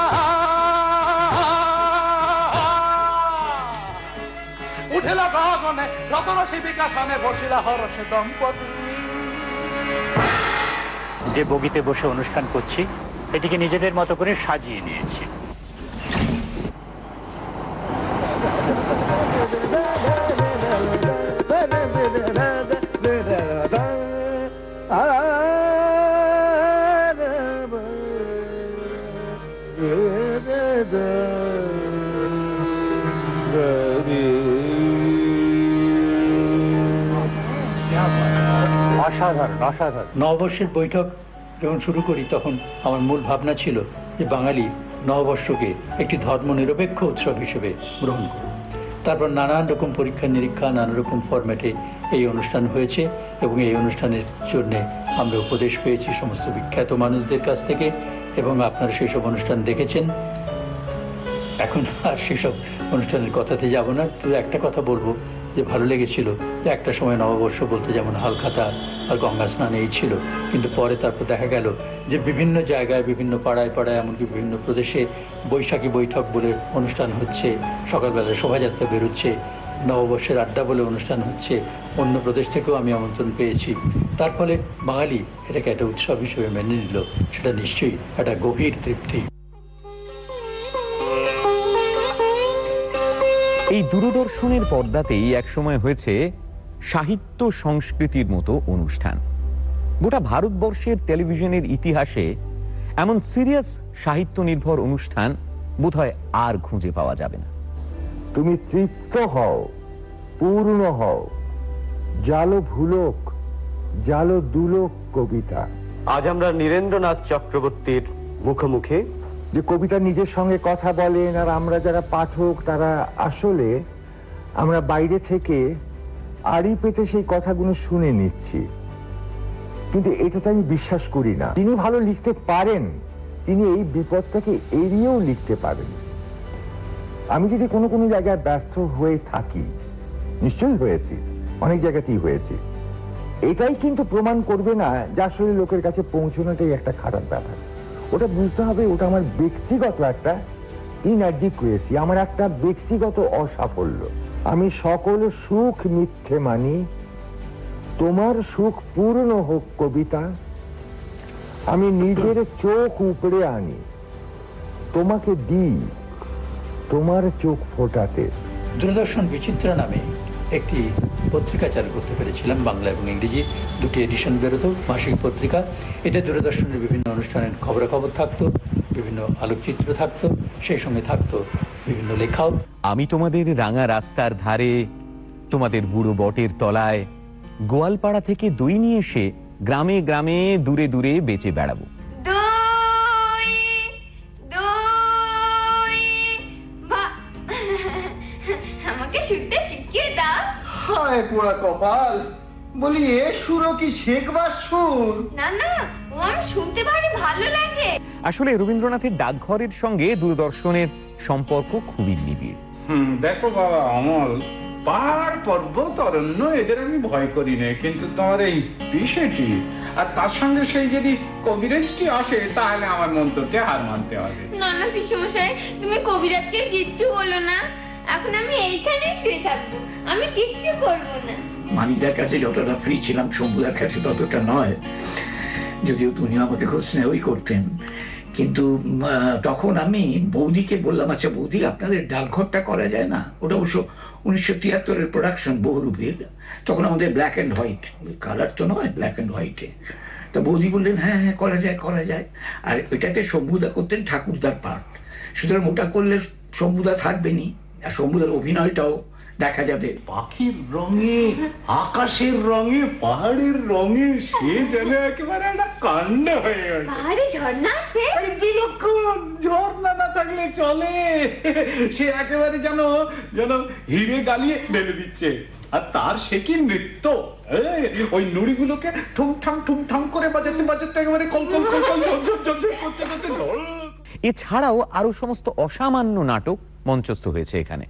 উঠিল গগনে, রতরসী বিকাশনে বসিলা হরসে দম্পতি। যে বগিতে বসে অনুষ্ঠান করছি এটিকে নিজেদের মতো করে সাজিয়ে নিয়েছি। অসাধারণ অসাধারণ। নববর্ষের বৈঠক যখন শুরু করি তখন আমার মূল ভাবনা ছিল যে বাঙালি নববর্ষকে একটি ধর্মনিরপেক্ষ উৎসব হিসেবে গ্রহণ করবে। তারপর নানান রকম পরীক্ষা নিরীক্ষা, নানা রকম ফরম্যাটে এই অনুষ্ঠান হয়েছে এবং এই অনুষ্ঠানের জন্য আমরা উপদেশ পেয়েছি সমস্ত বিখ্যাত মানুষদের কাছ থেকে এবং আপনারা সেই সব অনুষ্ঠান দেখেছেন। এখন আর সেসব অনুষ্ঠানের কথাতে যাব না, তো একটা কথা বলবো যে ভালো লেগেছিল যে একটা সময় নববর্ষ বলতে যেমন হালখাতা আর গঙ্গা স্নান এই ছিল, কিন্তু পরে তারপর দেখা গেল যে বিভিন্ন জায়গায়, বিভিন্ন পাড়ায় পাড়ায়, এমনকি বিভিন্ন প্রদেশে বৈশাখী বৈঠক বলে অনুষ্ঠান হচ্ছে, সকালবেলায় শোভাযাত্রা বেরোচ্ছে, নববর্ষের আড্ডা বলে অনুষ্ঠান হচ্ছে, অন্য প্রদেশ থেকেও আমি আমন্ত্রণ পেয়েছি। তার ফলে বাঙালি এটাকে একটা উৎসব হিসেবে মেনে নিল, সেটা নিশ্চয়ই একটা গভীর তৃপ্তি। এই দূরদর্শনের পর্দাতেই একসময় হয়েছে সাহিত্য সংস্কৃতির মতো অনুষ্ঠান। গোটা ভারতবর্ষের টেলিভিশনের ইতিহাসে এমন সিরিয়াস সাহিত্য নির্ভর অনুষ্ঠান বোধহয় আর খুঁজে পাওয়া যাবে না। তুমি তৃপ্ত হও, পূর্ণ হও, জালো ভুলোক, জালো দুলোক কবিতা। আজ আমরা নীরেন্দ্রনাথ চক্রবর্তীর মুখোমুখি। যে কবিতা নিজের সঙ্গে কথা বলেন, আর আমরা যারা পাঠক তারা আসলে আমরা বাইরে থেকে আড়ি পেতে সেই কথাগুলো শুনে নিচ্ছি, কিন্তু এটাতে আমি বিশ্বাস করি না। তিনি ভালো লিখতে পারেন, তিনি এই বিপদটাকে এড়িয়েও লিখতে পারেন। আমি যদি কোনো কোনো জায়গায় ব্যর্থ হয়ে থাকি, নিশ্চয়ই হয়েছি, অনেক জায়গাতেই হয়েছি, এটাই কিন্তু প্রমাণ করবে না যে আসলে লোকের কাছে পৌঁছানোটাই একটা খারাপ ব্যাপার। ওটা বুঝতে হবে ওটা আমার ব্যক্তিগত একটা ইনঅ্যাডিকুয়েসি, আমার একটা ব্যক্তিগত অসাফল্য। আমি সকল সুখ মিথ্যে মানি, তোমার সুখ পূর্ণ হোক কবিতা। আমি নিজের চোখ উপড়ে আনি, তোমাকে দিই তোমার চোখ ফোটাতে। দূরদর্শন বিচিত্রা নামে একটি পত্রিকা চালু করতে পেরেছিলাম, বাংলা এবং ইংরেজি দুটি এডিশন বেরোতো, মাসিক পত্রিকা। এটা দূরদর্শনের বিভিন্ন অনুষ্ঠানের খবরাখবর থাকতো, বিভিন্ন আলোকচিত্র থাকতো, সেই সঙ্গে থাকতো বিভিন্ন লেখাও। আমি তোমাদের রাঙা রাস্তার ধারে, তোমাদের বুড়ো বটের তলায়, গোয়ালপাড়া থেকে দই নিয়ে এসে গ্রামে গ্রামে দূরে দূরে বেচে বেড়াবো। আমাকে শুনতে শিখিয়ে দাও। হায় পোড়া কপাল, বলি এ সুরও কি শেখবার সুর? না না, ও আমি শুনতে ভারী ভালো লাগে। আসলে রবীন্দ্রনাথের ডাকঘরের সঙ্গে দূরদর্শনের সম্পর্ক খুবই নিবিড়। দেখো বাবা অমল, পাহাড় পর্বত অরণ্য এদের আমি ভয় করি না, কিন্তু তোমার এই বিষয়টি আর তার সঙ্গে সেই যদি কবিরাজটি আসে তাহলে আমার মন্তব্যকে হার মানতে হবে। না না পিসমশাই, তুমি কবিরাজকে কিচ্ছু বলো না, এখন আমি এইখানেই শুয়ে থাকবো, আমি কিচ্ছু করবো না। মানিদার কাছে যতটা ফ্রি ছিলাম শম্ভুদার কাছে ততটা নয়, যদিও তুমি আমাকে খুব স্নেহই করতেন, কিন্তু তখন আমি বৌদিকে বললাম, আচ্ছা বৌদি, আপনাদের ডাকঘরটা করা যায় না? ওটা অবশ্য 1973-এর প্রোডাকশন, বহুরূপের। তখন আমাদের ব্ল্যাক অ্যান্ড হোয়াইট, কালার তো নয়, ব্ল্যাক অ্যান্ড হোয়াইটে। তা বৌদি বললেন হ্যাঁ হ্যাঁ করা যায়, করা যায়। আর এটাতে শম্ভুদা করতেন ঠাকুরদার পার্ট, সুতরাং ওটা করলে শম্ভুদা থাকবেনি, আর শম্ভুদার অভিনয়টাও দেখা যাবে। পাখির রঙে, আকাশের রঙে, পাহাড়ের রঙে সে যেন একেবারে একটা কাণ্ড হয়ে গেছে। পাহাড়ে ঝর্ণা আছে? বিলক্ষণ, ঝর্ণা না থাকলে চলে। সে একেবারে যেন যেন হিরে গালিয়ে ঢেলে দিচ্ছে। আর তার সে কি নৃত্য! ওই নুড়িগুলোকে ঠুমঠাম করে বাজাতে বাজাতে একেবারে কলকল কলকল ঝরঝর ঝরঝর করতে করতে ঢল। এছাড়াও আরো সমস্ত অসামান্য নাটক মঞ্চস্থ হয়েছে এখানে।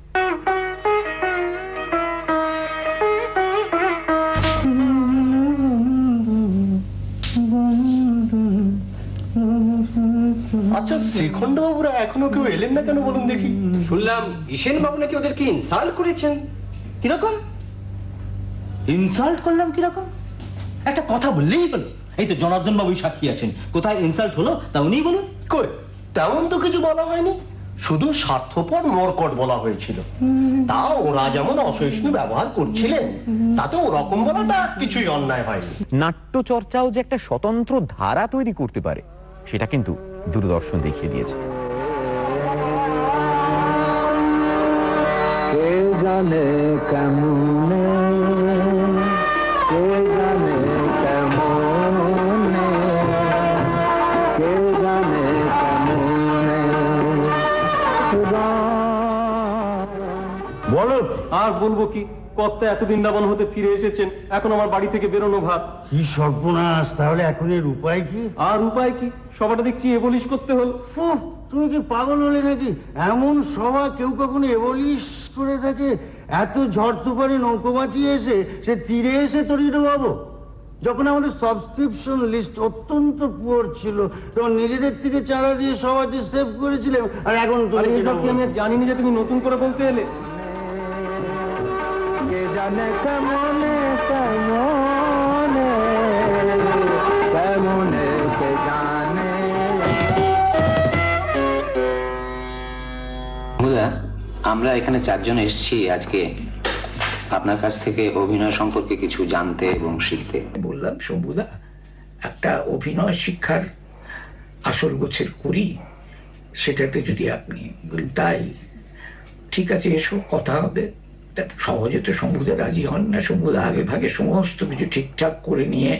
আচ্ছা, শ্রীখণ্ড বাবুরা এখনো কেউ এলেন না কেন বলুন দেখি? শুনলাম ঈশেন বাবু নাকি ওদেরকে ইনসাল্ট করেছেন। কিরকম ইনসাল্ট করলাম? কিরকম? একটা কথা বললেই হলো। এই তো জনার্দন বাবুই সাক্ষী আছেন, কোথায় ইনসাল্ট হলো তা উনিই বলুন। কই, তেমন তো কিছু বলা হয়নি, শুধু স্বার্থপর মরকট বলা হয়েছিল। তা ওরা যেমন অসহিষ্ণু ব্যবহার করছিলেন, তাতে ওরকম বলাটা কিছুই অন্যায় হয়নি। নাট্য চর্চাও যে একটা স্বতন্ত্র ধারা তৈরি করতে পারে সেটা কিন্তু দূরদর্শন দেখিয়ে দিয়েছে। কে জানে কেমনে, কে জানে কেমনে, কে জানে কেমনে। বলো। আর বলবো কি, কর্তা এতদিন দাবন হতে ফিরে এসেছেন, এখন আমার বাড়ি থেকে বেরোনো ভাব। কি সর্বনাশ! তাহলে এখন এর উপায় কি? আর উপায় কি, সবাটা দেখছি এবলিশ করতে হল। তুমি কি পাগল হলে নাকি? এমন সভা কেউ কখনো এবলিশ করে থাকে? এত ঝড় তুফানে নৌকো বাঁচিয়ে এসে সে তীরে এসে তরিয়ে ডোবাবো? যখন আমাদের সাবস্ক্রিপশন লিস্ট অত্যন্ত পুয়ার ছিল, তখন নিজেদের থেকে চাঁদা দিয়ে সবাইকে সেভ করেছিলাম, আর এখন আমি জানিনি যে তুমি নতুন করে বলতে এলে। কে জানে কেমনে কেমনে কেমনে, কে জানে। আমরা এখানে চারজন এসেছি আজকে আপনার কাছ থেকে অভিনয় সম্পর্কে কিছু জানতে এবং শিখতে। বললাম, শম্ভুদা, একটা অভিনয় শিক্ষার আসর গোছের করি, সেটাতে যদি আপনি বলেন তাই ঠিক আছে, এসো কথা হবে। সহজে তো শম্ভুদা রাজি হন না। শম্ভুদা আগে ভাগে সমস্ত কিছু ঠিকঠাক করে নিয়ে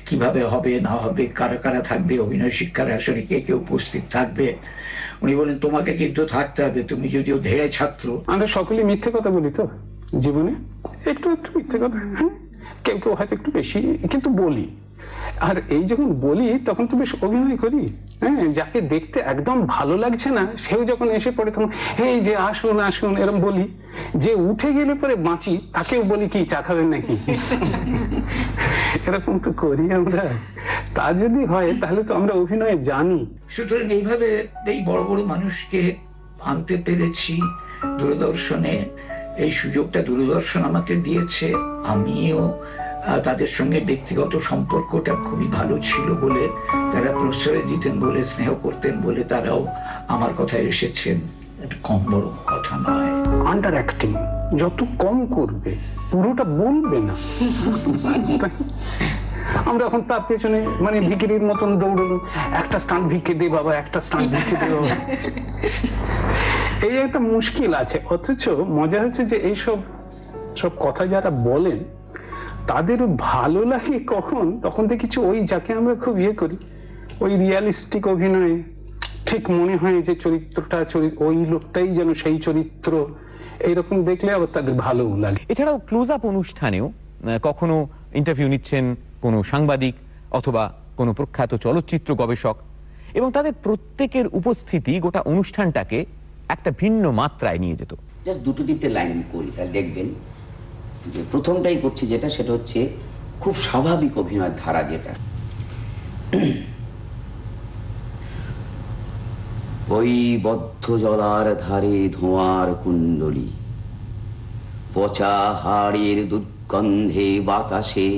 কিভাবে হবে না হবে, কারা কারা থাকবে অভিনয় শিক্ষার আসরে, কে কে উপস্থিত থাকবে, উনি বলেন তোমাকে কিন্তু থাকতে হবে, তুমি যদিও ধেড়ে ছাত্র। আমরা সকলে মিথ্যে কথা বলি তো জীবনে, একটু একটু মিথ্যে কথা, কেউ কেউ হয়তো একটু বেশি, কিন্তু বলি। আর এই যখন বলি তখন তো বেশ অভিনয় করি। হ্যাঁ, যাকে দেখতে একদম ভালো লাগছে না সেও যখন এসে পড়ে তখন এই যে আসুন আসুন এরকম বলি। যে উঠে গেলে পরে বাঁচি তাকেও বলি কি চা খাবেন নাকি, এরকম তো করি আমরা। তা যদি হয় তাহলে তো আমরা অভিনয়ে জানি। সুতরাং এইভাবে এই বড় বড় মানুষকে আনতে পেরেছি দূরদর্শনে। এই সুযোগটা দূরদর্শন আমাকে দিয়েছে। আমিও তাদের সঙ্গে ব্যক্তিগত সম্পর্কটা খুবই ভালো ছিল বলে, তারা প্রশ্রয় দিতেন বলে, স্নেহ করতেন বলে তারাও আমার কথায় এসেছেন। কম বড় কথা নয়। আন্ডার অ্যাক্টিং যত কম করবে, পুরোটা বলবে না। আমরা এখন তার পেছনে মানে ভিকিরির মতন দৌড়ানো, একটা স্টান্ট ভিক্ষে দে বাবা, একটা স্টান্ট ভিক্ষে দে বাবা, এই একটা মুশকিল আছে। অথচ মজা হচ্ছে যে এইসব কথা যারা বলেন তাদের ভালো লাগে কখন, তখন দেখেছি ওই যাকে আমরা খুব করি, ওই রিয়ালিস্টিক অভিনয়ে ঠিক মনে হয় যে চরিত্রটা ওই লোকটাই যেন সেই চরিত্র, এইরকম দেখলে আবার তাদের ভালো লাগে। এছাড়াও ক্লোজ আপ অনুষ্ঠানেও কখনো ইন্টারভিউ নিচ্ছেন কোনো সাংবাদিক অথবা কোনো প্রখ্যাত চলচ্চিত্র গবেষক, এবং তাদের প্রত্যেকের উপস্থিতি গোটা অনুষ্ঠানটাকে একটা ভিন্ন মাত্রায় নিয়ে যেত। জাস্ট দুটো তিনটে লাইন করি, তাহলে দেখবেন যে প্রথমটাই করছি যেটা, সেটা হচ্ছে খুব স্বাভাবিক অভিনয়ের ধারা, যেটা ওই বদ্ধ জলার ধারে ধোঁয়ার কুণ্ডলী, পচা হাড়ের দুর্গন্ধে বাতাসে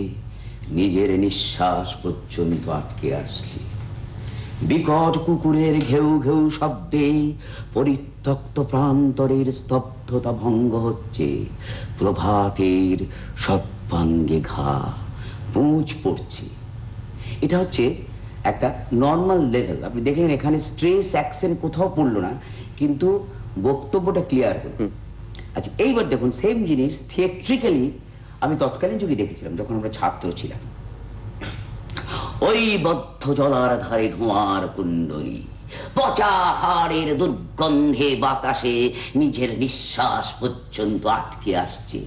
নিজের নিঃশ্বাস পর্যন্ত আটকে আসছে। বিকট কুকুরের ঘেউ ঘেউ শব্দে পরিত্যক্ত প্রান্তরের স্তব্ধতা ভঙ্গ হচ্ছে, প্রভাতের সর্বাঙ্গে ঘা, পুঁজ পড়ছে। এটা হচ্ছে একটা নর্মাল লেভেল। আপনি দেখলেন এখানে স্ট্রেস অ্যাকসেন্ট কোথাও পড়লো না, কিন্তু বক্তব্যটা ক্লিয়ার হলো। আচ্ছা, এইবার দেখুন সেম জিনিস থিয়েট্রিক্যালি আমি তৎকালীন যুগে দেখেছিলাম যখন আমরা ছাত্র ছিলাম। ওই বদ্ধ জলার ধারে ধোঁয়ার কুণ্ডলী, পচা হাড়ের দুর্গন্ধে বাতাসে নিজের নিঃশ্বাস পর্যন্ত আটকে আসছে,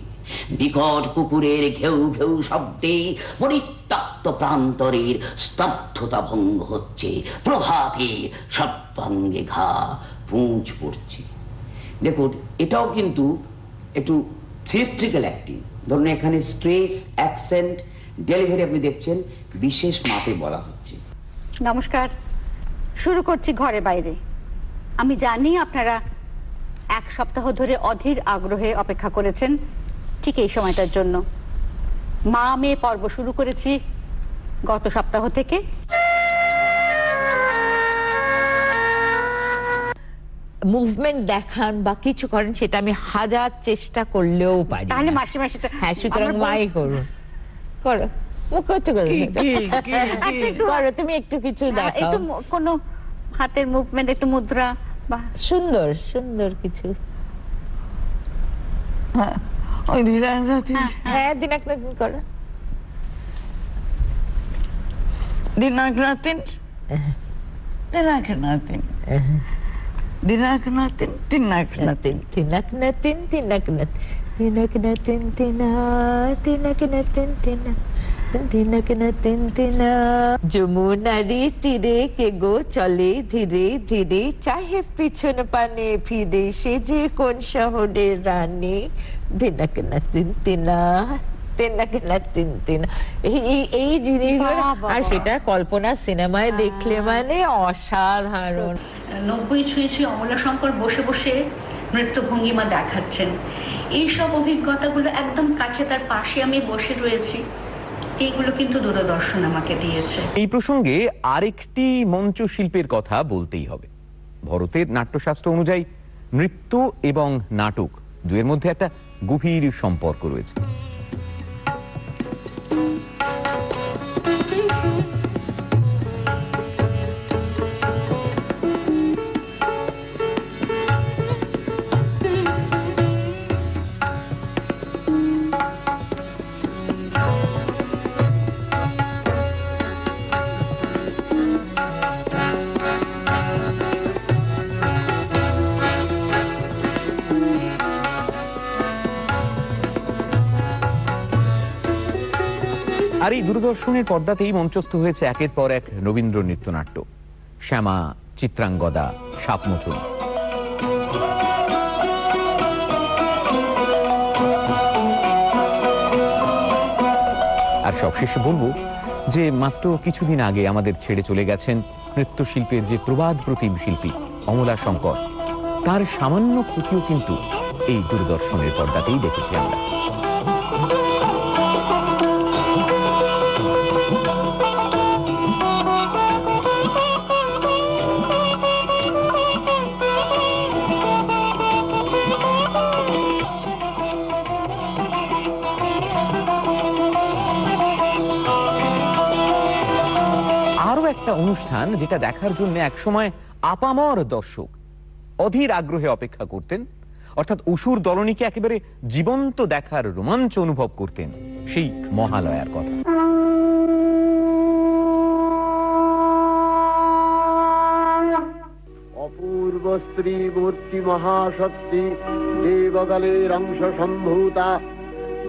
বিকট কুকুরের ঘেউ ঘেউ শব্দে পরিত্যক্ত প্রান্তরের স্তব্ধতা ভঙ্গ হচ্ছে, প্রভাতে সর্বাঙ্গে ঘা, পুঁজ পড়ছে। দেখুন এটাও কিন্তু একটু থিয়েট্রিক্যাল অ্যাক্টিং। ধরুন এখানে স্ট্রেস, অ্যাকসেন্ট, ডেলিভারি আপনি দেখছেন বিশেষ মাপে বলা হচ্ছে। নমস্কার, শুরু করছি ঘরে বাইরে। আমি জানি আপনারা এক সপ্তাহ ধরে অধীর আগ্রহে অপেক্ষা করেছেন ঠিক এই সময়টার জন্য। মা মেয়ে পর্ব শুরু করেছি গত সপ্তাহ থেকে। মুভমেন্ট দেখান বা কিছু করেন, সেটা আমি হাজার চেষ্টা করলেও পারি। তাহলে মাসি মাসি হ্যাঁ, সুতরাং মাই করুন, করো, মুখ করতে করো, তুমি একটু কিছু দেখাও, একটু কোনো হাতের মুভমেন্ট, একটু মুদ্রা বা সুন্দর সুন্দর কিছু। হ্যাঁ, ওই দিনাকনাথিন, হ্যাঁ দিনাকনাথিন করো, দিনাকনাথিন, দিনাকনাথিন, দিনাকনাথিন, দিনাকনাথিন, দিনাকনাথিন, দিনাকনাথিন, দিনাকনাথিন, দিনাকনাথিন, দিনাকনাথিন, দিনা। যমুনারি তীরে কে গো চলে ধীরে ধীরে, চাহে পিছন পানে ফিরে, সে যে কোন শহরের রানী। দিনাকনাথিন, দিনা, দিনাকনাথিন, দিনা। এই জিনিসগুলো, আর সেটা কল্পনা সিনেমায় দেখলে মানে অসাধারণ। 90 ছুঁয়ে ছুঁয়ে অমলাশঙ্কর বসে বসে নৃত্য ভঙ্গিমা দেখাচ্ছেন। এইসব অভিজ্ঞতাগুলো একদম কাছে, তার পাশে আমি বসে রয়েছি। এইগুলো কিন্তু দূরদর্শন আমাকে দিয়েছে। এই প্রসঙ্গে আরেকটি মঞ্চ শিল্পের কথা বলতেই হবে। ভারতের নাট্যশাস্ত্র অনুযায়ী নৃত্য এবং নাটক দুয়ের মধ্যে একটা গভীর সম্পর্ক রয়েছে। আর এই দূরদর্শনের পর্দাতেই মঞ্চস্থ হয়েছে একের পর এক রবীন্দ্র নৃত্যনাট্য, শ্যামা, চিত্রাঙ্গদা, সাপমোচন। আর সবশেষে বলবো যে মাত্র কিছুদিন আগে আমাদের ছেড়ে চলে গেছেন নৃত্যশিল্পের যে প্রবাদ প্রতিম শিল্পী অমলাশঙ্কর। তার সামান্য ক্ষতিও কিন্তু এই দূরদর্শনের পর্দাতেই দেখেছি আমরা। একটা অনুষ্ঠান যেটা দেখার জন্য একসময় আপামর দর্শক অধীর আগ্রহে অপেক্ষা করতেন, অর্থাৎ অসুর দলনীকে একেবারে জীবন্ত দেখার রোমাঞ্চ অনুভব করতেন, সেই মহালয়ার কথা। অপূর্ব স্ত্রী মূর্তি মহাশক্তি, দেবগলের অংশ সম্ভূতা,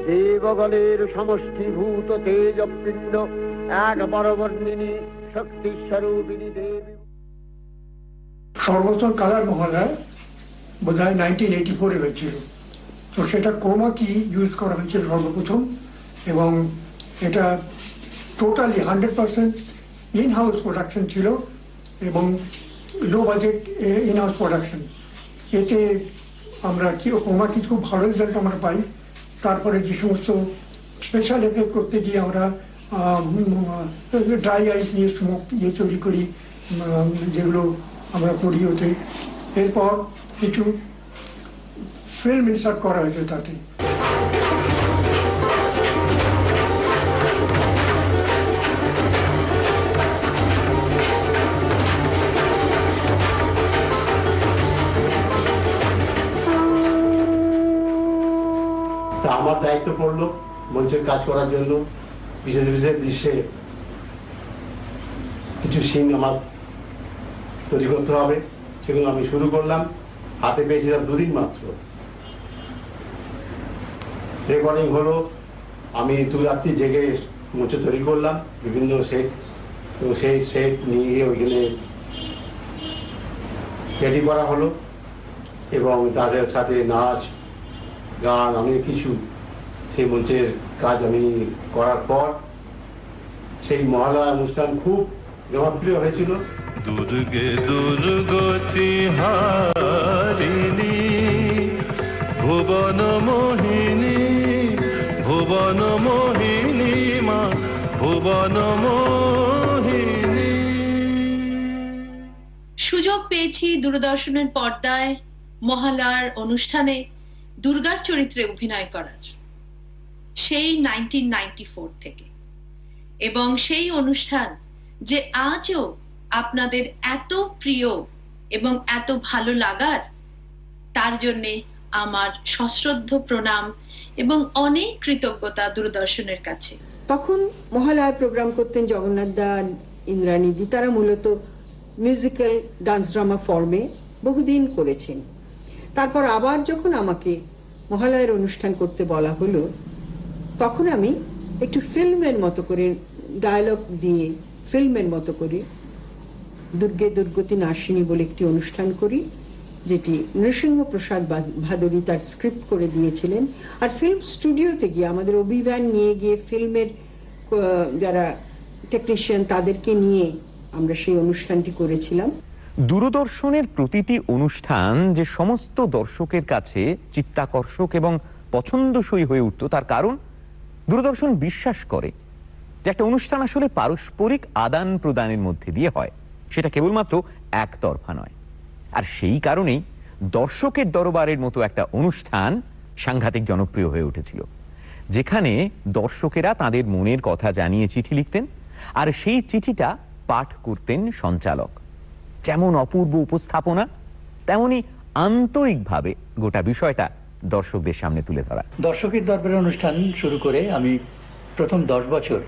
দেবগলের সমষ্টিভূত তেজপিণ্ড, এক বরবর্ণিনী শক্তি স্বরূপিণী দেবী। সর্বপ্রথম কালার মহালয়া বোধহয় 1984 হয়েছিল। তো সেটা ক্রোমা কি ইউজ করা হয়েছিল সর্বপ্রথম, এবং এটা টোটালি 100% ইন হাউস প্রোডাকশন ছিল এবং low budget in house production. এতে আমরা কি ক্রোমা কি খুব ভালো রেজাল্ট আমরা পাই। তারপরে যে সমস্ত স্পেশাল এফেক্ট করতে গিয়ে আমরা ড্রাই আইস নিয়ে স্মোক তৈরি করি, যেগুলো আমরা পড়ি ওতে। এরপর কিছু ফিল্ম ইনসার্ট করা হয়েছে তাতে। তা আমার দায়িত্ব পড়লো মঞ্চের কাজ করার জন্য। বিশেষ বিশেষ দৃশ্যে কিছু সিন আমার তৈরি করতে হবে, সেগুলো আমি শুরু করলাম। হাতে পেয়েছিলাম 2 দিন মাত্র। রেকর্ডিং হলো, আমি 2 রাত্রি জেগে মঞ্চ তৈরি করলাম, বিভিন্ন সেট, এবং সেই সেট নিয়ে ওইখানে রেডি করা হলো, এবং তাদের সাথে নাচ গান অনেক কিছু সেই মঞ্চের কাজ আমি করার পর সেই মহালয়া অনুষ্ঠান খুব জনপ্রিয় হয়েছিল। দুর্গে দুর্গতি হারিণী ভুবন মোহিনী, ভুবন মোহিনী মা, ভুবন মোহিনী। সুযোগ পেয়েছি দূরদর্শনের পর্দায় মহালয়ার অনুষ্ঠানে দুর্গার চরিত্রে অভিনয় করার, সেই 1994 থেকে। এবং সেই অনুষ্ঠান যে আজও আপনাদের এত প্রিয় এবং এত ভালো লাগার, তার জন্যে আমার সশ্রদ্ধ প্রণাম এবং অনেক কৃতজ্ঞতা দূরদর্শনের কাছে। তখন মহালয়ার প্রোগ্রাম করতেন জগন্নাথ দা, ইন্দ্রাণীদি। তারা মূলত মিউজিক্যাল ডান্স ড্রামা ফর্মে বহুদিন করেছেন। তারপর আবার যখন আমাকে মহালয়ার অনুষ্ঠান করতে বলা হলো, তখন আমি একটু ফিল্মের মতো করে ডায়ালগ দিয়ে ফিল্মের মতো করে দুর্গে দুর্গতি নাশিনী বলে একটি অনুষ্ঠান করি, যেটি নৃসিংহ প্রসাদ ভাদুরী তার স্ক্রিপ্ট করে দিয়েছিলেন। আর ফিল্ম স্টুডিওতে গিয়ে আমাদের অভিযান নিয়ে গিয়ে ফিল্মের যারা টেকনিশিয়ান তাদেরকে নিয়ে আমরা সেই অনুষ্ঠানটি করেছিলাম। দূরদর্শনের প্রতিটি অনুষ্ঠান যে সমস্ত দর্শকের কাছে চিত্তাকর্ষক এবং পছন্দসই হয়ে উঠত, তার কারণ দূরদর্শন বিশ্বাস করে যে একটা অনুষ্ঠান আসলে পারস্পরিক আদান প্রদানের মধ্যে দিয়ে হয়, সেটা কেবলমাত্র একতরফা নয়। আর সেই কারণেই দর্শকের দরবারের মতো একটা অনুষ্ঠান সাংঘাতিক জনপ্রিয় হয়ে উঠেছিল, যেখানে দর্শকেরা তাদের মনের কথা জানিয়ে চিঠি লিখতেন, আর সেই চিঠিটা পাঠ করতেন সঞ্চালক। যেমন অপূর্ব উপস্থাপনা, তেমনি আন্তরিকভাবে গোটা বিষয়টা দর্শকদের সামনে তুলে ধরা। দর্শকের দরবারে অনুষ্ঠান শুরু করে আমি প্রথম 10 বছর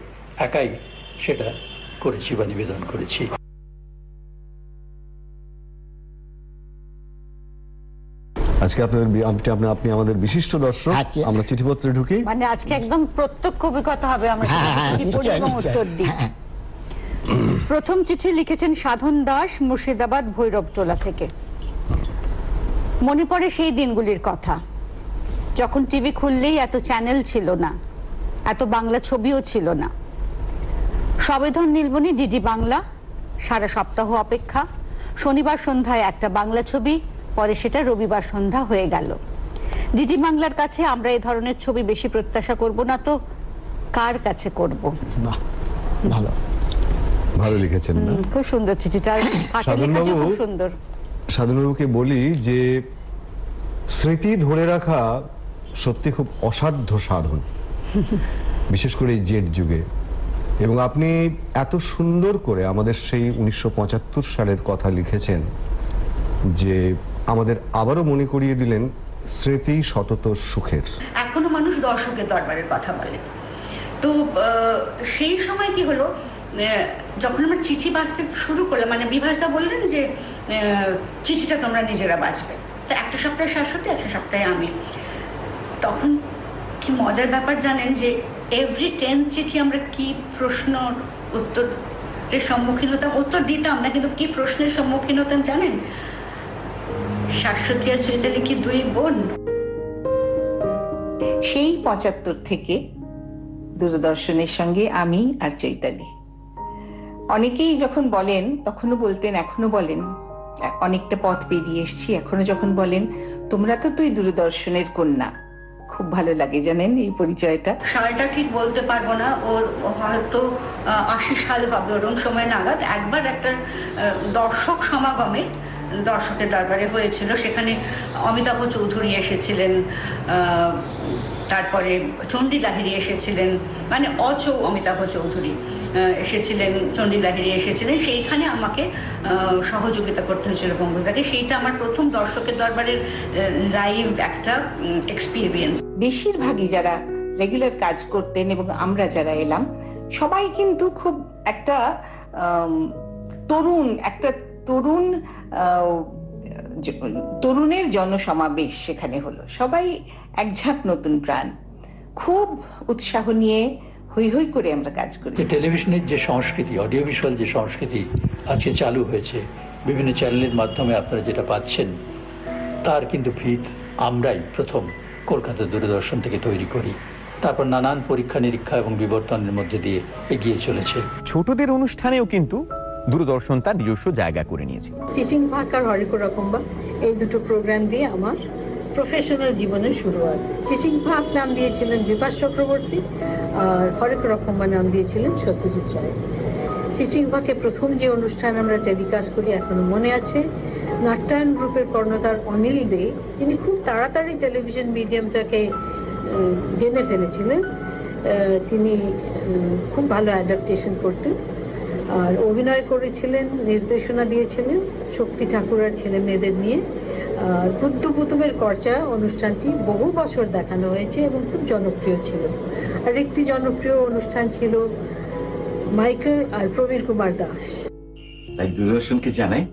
একাই সেটা করেছি বা নিবেদন করেছি। আজকে আপনি আমাদের বিশিষ্ট দর্শক, আমরা চিঠিপত্রে ঢুকি। মানে আজকে একদম প্রত্যক্ষ অভিজ্ঞতা হবে, আমরা চিঠি পড়ি এবং উত্তর দিই। প্রথম চিঠি লিখেছেন সাধন দাস, মুর্শিদাবাদ ভৈরবটোলা থেকে। মনে পড়ে সেই দিনগুলির কথা, যখন টিভি খুললেই এত চ্যানেল ছিল না, এত বাংলা ছবিও ছিল না। সবেধন নীলমণি, ডিডি বাংলা, সারা সপ্তাহ অপেক্ষা, শনিবার সন্ধ্যায় একটা বাংলা ছবি, পরে সেটা রবিবার সন্ধ্যা হয়ে গেল। ডিডি বাংলার কাছে আমরা এই ধরনের ছবি বেশি প্রত্যাশা করব না, তো কার কাছে করব? ভালো ভালো লিখেছেন না? খুব সুন্দর চিঠিটা, খুব সুন্দর। সাধনবাবুকে বলি যে স্মৃতি ধরে রাখা সত্যি খুব অসাধ্য সাধন, বিশেষ করে এই জেড যুগে। এবং আপনি এত সুন্দর করে আমাদের সেই 1975 সালের কথা লিখেছেন যে আমাদের আবারও মনে করিয়ে দিলেন স্মৃতি সতত সুখের। এখনো মানুষ দর্শকের দরবারের কথা বলে। তো সেই সময় কি হলো, যখন আমরা চিঠি বাঁচতে শুরু করলাম, মানে বিভাসদা বললেন যে চিঠিটা তোমরা নিজেরা বাঁচবে, তো একটা সপ্তাহে শাশ্বতী, একটা সপ্তাহে আমি। তখন কি মজার ব্যাপার জানেন, যে এভরি 10 চিঠি আমরা কি প্রশ্ন উত্তরের সম্মুখীন হতাম, উত্তর দিতাম না, কিন্তু কি প্রশ্নের সম্মুখীন হতাম জানেন? শাশ্বতী আর চৈতালি কি 2 বোন? সেই 75 থেকে দূরদর্শনের সঙ্গে আমি আর চৈতালি। অনেকেই যখন বলেন, তখনও বলতেন, এখনো বলেন, অনেকটা পথ পেরিয়ে এসছি, এখনো যখন বলেন তোমরা তো তুই দূরদর্শনের কন্যা, খুব ভালো লাগে জানেন এই পরিচয়টা। সালটা ঠিক বলতে পারবো না, ওর হয়তো 80 সাল হবে ওরকম সময় নাগাদ একবার একটা দর্শক সমাগমে দর্শকের দরবারে হয়েছিল, সেখানে অমিতাভ চৌধুরী এসেছিলেন, তারপরে চণ্ডী লাহিড়ী এসেছিলেন, মানে অমিতাভ চৌধুরী এসেছিলেন, চণ্ডী লাহিড়ী এসেছিলেন, সেইখানে আমাকে সহযোগিতা করতে হয়েছিল পঙ্কজদাকে। সেইটা আমার প্রথম দর্শকের দরবারের লাইভ একটা এক্সপিরিয়েন্স। বেশিরভাগই যারা রেগুলার কাজ করতেন এবং আমরা যারা এলাম সবাই কিন্তু খুব একটা তরুণের জনসমাবেশ সেখানে হলো। সবাই একঝাঁক নতুন প্রাণ, খুব উৎসাহ নিয়ে হই হই করে আমরা কাজ করি। টেলিভিশনের যে সংস্কৃতি, অডিও ভিজুয়াল যে সংস্কৃতি আজকে চালু হয়েছে, বিভিন্ন চ্যানেলের মাধ্যমে আপনারা যেটা পাচ্ছেন, তার কিন্তু ভিত আমরাই প্রথম কলকাতা দূরদর্শন থেকে তৈরি করি। তারপর নানান পরীক্ষা নিরীক্ষা এবং বিবর্তনের মধ্যে দিয়ে এগিয়ে চলেছে। ছোটদের অনুষ্ঠানেও কিন্তু দূরদর্শন তার নিজস্ব জায়গা করে নিয়েছে। চিচিং ভাগ আর হরেক রকম্বা এই দুটো প্রোগ্রাম দিয়ে আমার প্রফেশনাল জীবনের শুরুয়াত। চিচিং ভাগ নাম দিয়েছিলেন বিপাশ চক্রবর্তী, আর হরেক রকম্বা নাম দিয়েছিলেন সত্যজিৎ রায়। চিচিং ভাগে প্রথম যে অনুষ্ঠান আমরা টেলিকাস্ট করি এখনো মনে আছে, নাট্যায়ন গ্রুপের কর্ণধার অনিল দে, তিনি খুব তাড়াতাড়ি টেলিভিশন মিডিয়ামটাকে জেনে ফেলেছিলেন। তিনি খুব ভালো অ্যাডাপ্টেশন করতেন আর অভিনয় করেছিলেন, নির্দেশনা দিয়েছিলেন শক্তি ঠাকুর আর ছেলে মেয়েদের নিয়ে। আর বুদ্ধপুতুমের কর্চা অনুষ্ঠানটি বহু বছর দেখানো হয়েছে এবং খুব জনপ্রিয় ছিল। আর একটি জনপ্রিয় অনুষ্ঠান ছিল মাইকেল আর প্রবীর কুমার দাস। তাই দূরদর্শনকে জানাই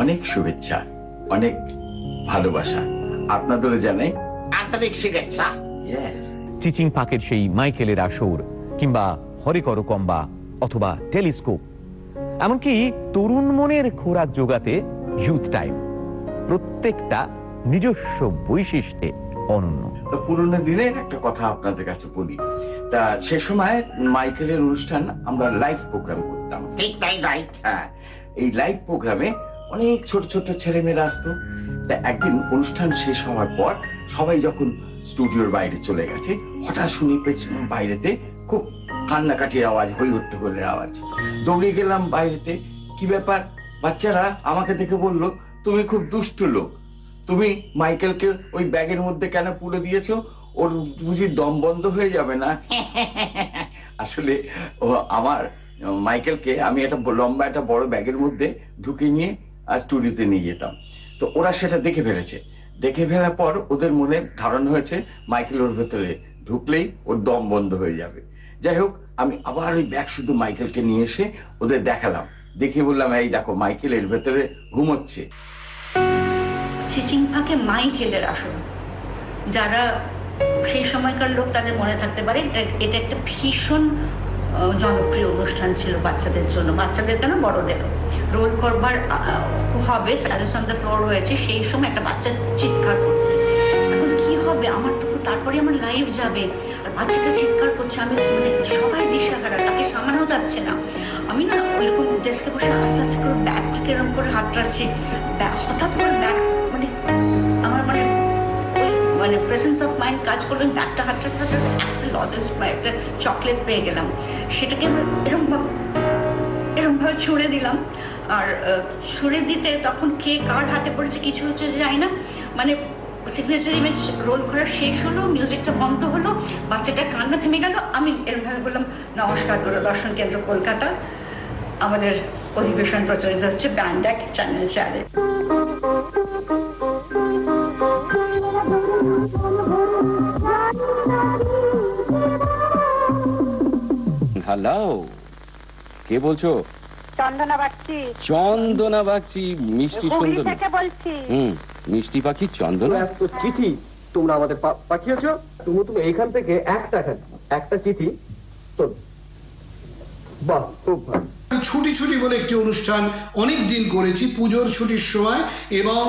অনেক শুভেচ্ছা, অনেক ভালোবাসা। আপনাদেরও জানাই আন্তরিক শুভেচ্ছা। চিচিং পাকের সেই মাইকেলের আসর কিংবা হরিকর কম্বা অথবা টেলিস্কোপ, এমনকি তরুণ মনের খোরাক জোগাতে ইউথ টাইম, প্রত্যেকটা নিজস্ব বৈশিষ্ট্যে অনন্য। তো পুরোনো দিনের একটা কথা আপনাদের কাছে বলি, তা সে সময় মাইকেলের অনুষ্ঠান আমরা লাইভ প্রোগ্রাম করতাম। ঠিক তাই, রাইট। হ্যাঁ, এই লাইভ প্রোগ্রামে অনেক ছোট ছোট ছেলেমেয়েরা আসতো। তা একদিন অনুষ্ঠান শেষ হওয়ার পর সবাই যখন স্টুডিওর বাইরে চলে গেছে, হঠাৎ শুনে পেয়েছিলাম বাইরেতে খুব কান্নাকাটির আওয়াজ, হই হট্টগোলের আওয়াজ। দৌড়ে গেলাম বাইরেতে, কি ব্যাপার? বাচ্চারা আমাকে দেখে বলল, তুমি খুব দুষ্ট লোক, তুমি মাইকেলকে ওই ব্যাগের মধ্যে কেন পুরে দিয়েছো? ওর বুঝি দম বন্ধ হয়ে যাবে না? আসলে আমার মাইকেলকে আমি একটা লম্বা একটা বড় ব্যাগের মধ্যে ঢুকে নিয়ে স্টুডিওতে নিয়ে যেতাম। তো ওরা সেটা দেখে ফেলেছে। দেখে ফেলার পর ওদের মনে ধারণা হয়েছে মাইকেল ওর ভেতরে ঢুকলেই ওর দম বন্ধ হয়ে যাবে। যাই হোক, আমি আবার ওই ব্যাগ শুধু মাইকেলকে নিয়ে এসে ওদের দেখালাম, দেখে বললাম, এই দেখো মাইকেল এর ভেতরে ঘুমোচ্ছে। চিচিং ফাঁকে মাইকেলের আসর, যারা সেই সময়কার লোক তাদের মনে থাকতে পারে, এটা একটা ভীষণ জনপ্রিয় অনুষ্ঠান ছিল বাচ্চাদের জন্য, বাচ্চাদের কেন বড়দেরও। রোল করবার হবে, স্টাইলস অন দ্য ফ্লোর হয়েছে, সেই সময় একটা বাচ্চা চিৎকার করছে, এখন কি হবে আমার, তো তারপরে আমার লাইভ যাবে আর বাচ্চাটা চিৎকার করছে, আমি মানে সবাই দিশাহারা, তাকে সামানো যাচ্ছে না। আমি না ওইরকম ডেস্কে বসে আস্তে আস্তে করে ব্যাগটাকে এরকম করে হাত রাখছি, হঠাৎ করে ব্যাগ মানে আমার মানে প্রেজেন্স অফ মাইন্ড কাজ করলো, ব্যাগটা হাত রাখতে একটা লজেন্স বা একটা চকলেট পেয়ে গেলাম, সেটাকে আমরা এরকমভাবে ছুঁড়ে দিলাম। আর ছুঁড়ে দিতে তখন কে কার হাতে পড়েছে কিছু হচ্ছে যায় না, মানে সিগনেচার ইমেজ রোল করা শেষ হলো, মিউজিকটা বন্ধ হলো, বাচ্চাটা কান্না থেমে গেল। আমি এরকমভাবে বললাম, নমস্কার, দূরদর্শন কেন্দ্র কলকাতা, আমাদের অধিবেশন প্রচারিত হচ্ছে ব্যান্ড এক চ্যানেল 4-এ। হ্যালো, কে বলছো? চন্দনা বাগচি। চন্দনা বাগচি, মিষ্টি সুন্দর। বলছি। মিষ্টি পাখি চন্দনা। চিঠি তোমরা আমাদের পাঠিয়েছো, তুমি এইখান থেকে একটা চিঠি তো, বাহ, খুব ভালো। ছুটি ছুটি বলে একটি অনুষ্ঠান অনেক দিন করেছি পুজোর ছুটির সময় এবং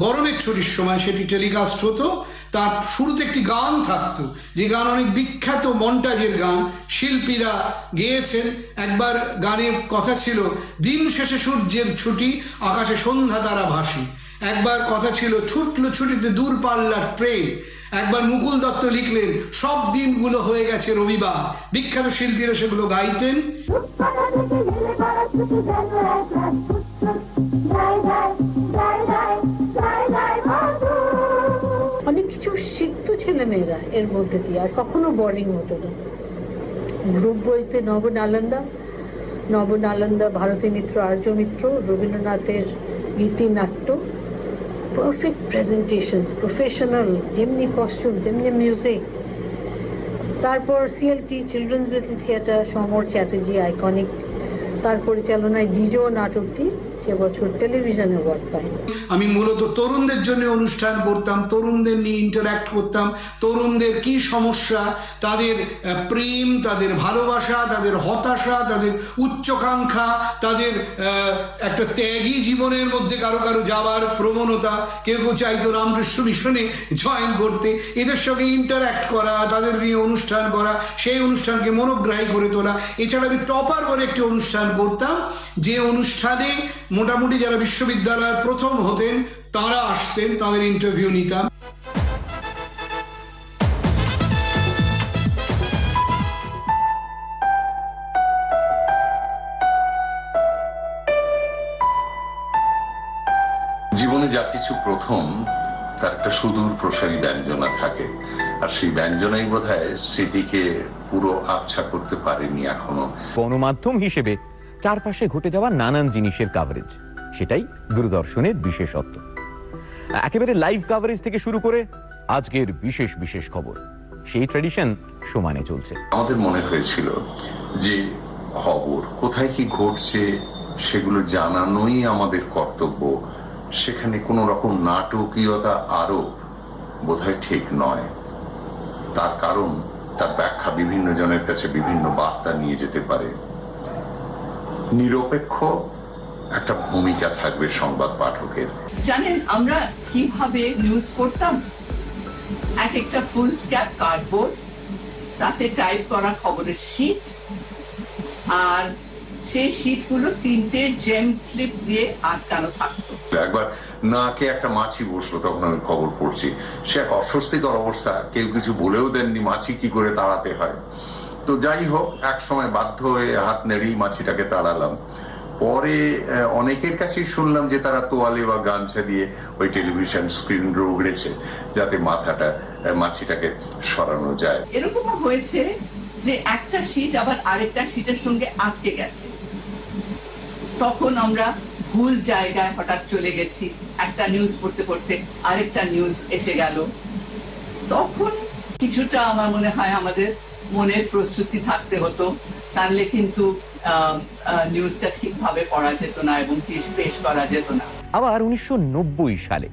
গরমের ছুটির সময় সেটি টেলিকাস্ট হতো। তার শুরুতে একটি গান থাকতো, যে গান অনেক বিখ্যাত মন্টাজের গান, শিল্পীরা গেয়েছেন। একবার গানের কথা ছিল, দিন শেষে সূর্যের ছুটি, আকাশে সন্ধ্যা তারা ভাসি। একবার কথা ছিল ছুটলো ছুটিতে দূর পাল্লার ট্রেন, একবার মুকুল দত্ত লিখলেন সব দিনগুলো হয়ে গেছে রবিবার। বিখ্যাত শিল্পীরা সেগুলো গাইতেন। অনেক কিছু শিখতো ছেলেমেয়েরা এর মধ্যে দিয়ে, আর কখনো বোরিং হতো না। গ্রুপ বলতে নবনালন্দা, ভারতী মিত্র, আর্য মিত্র, রবীন্দ্রনাথের গীতিনাট্য, পারফেক্ট প্রেজেন্টেশনস, প্রফেশনাল, যেমনি কস্টিউম তেমনি মিউজিক। তারপর সিএলটি, চিলড্রেন্স লিটল থিয়েটার, সমর চ্যাটার্জি আইকনিক, তার পরিচালনায় জিজো নাটকটি সে বছর টেলিভিশন অ্যাওয়ার্ড পায়। আমি মূলত তরুণদের জন্য অনুষ্ঠান করতাম, তরুণদের নিয়ে ইন্টারঅ্যাক্ট করতাম। তরুণদের কি সমস্যা, তাদের প্রেম, তাদের ভালোবাসা, তাদের হতাশা, তাদের উচ্চাকাঙ্ক্ষা, তাদের একটা ত্যাগী জীবনের মধ্যে কারো কারো যাওয়ার প্রবণতা, কেউ কেউ চাইতো রামকৃষ্ণ মিশনে জয়েন করতে, এদের সঙ্গে ইন্টারঅ্যাক্ট করা, তাদের নিয়ে অনুষ্ঠান করা, সেই অনুষ্ঠানকে মনোগ্রাহী করে তোলা। এছাড়া আমি টপার বলে একটি অনুষ্ঠান করতাম, যে অনুষ্ঠানে মোটামুটি যারা বিশ্ববিদ্যালয়ের প্রথম হতেন তারা আসতেন, তাদের ইন্টারভিউ নিতাম। জীবনে যা কিছু প্রথম তার একটা সুদূর প্রসারী ব্যঞ্জনা থাকে, আর সেই ব্যঞ্জনাই বোধহয় স্মৃতিকে পুরো আবছা করতে পারেনি এখনো। গণমাধ্যম হিসেবে চারপাশে ঘটে যাওয়া নানান জিনিসের কাভারেজ, সেটাই দূরদর্শনের বিশেষত্ব। একেবারে লাইভ কাভারেজ থেকে শুরু করে আজকের বিশেষ বিশেষ খবর, সেই ট্র্যাডিশন সমানে চলছে। আমাদের মনে হয়েছিল যে খবর কোথায় কি ঘটছে সেগুলো জানানোই আমাদের কর্তব্য, সেখানে কোনো রকম নাটকীয়তা আরোপ বোধহয় ঠিক নয়। তার কারণ তার ব্যাখ্যা বিভিন্ন জনের কাছে বিভিন্ন বার্তা নিয়ে যেতে পারে। নিরপেক্ষ একটা ভূমিকা থাকবে সংবাদ পাঠকের। জানেন আমরা কিভাবে নিউজ পড়তাম? এক একটা ফুল স্ক্যাপ কার্ডবোর্ড, তাতে টাইপ করা খবরের শীট, আর সেই শীটগুলো 3টে জেম ক্লিপ দিয়ে আটকানো থাকতো। একবার নাকে একটা মাছি বসলো, তখন আমি খবর পড়ছি, সে এক অস্বস্তিকর অবস্থা, কেউ কিছু বলেও দেননি মাছি কি করে তাড়াতে হয়। তো যাই হোক, এক সময় বাধ্য হয়ে হাত নেড়েই মাছিটাকে তাড়ালাম। পরে অনেকের কাছেই শুনলাম যে তারা তোয়ালে বা গামছা দিয়ে ওই টেলিভিশন স্ক্রিন রগড়েছে যাতে মাছিটাকে সরানো যায়। এরকমও হয়েছে যে একটা শীট আবার আরেকটা শীটের সঙ্গে আটকে গেছে, তখন আমরা ভুল জায়গায় হঠাৎ চলে গেছি, একটা নিউজ পড়তে পড়তে আরেকটা নিউজ এসে গেল। তখন কিছুটা আমার মনে হয় আমাদের মনের প্রস্তুতি থাকতে হতো, তাহলে কিন্তু নিউজটা ঠিকভাবে পড়া যেত না এবং পেশ করা যেত না। আবার 1990 সালে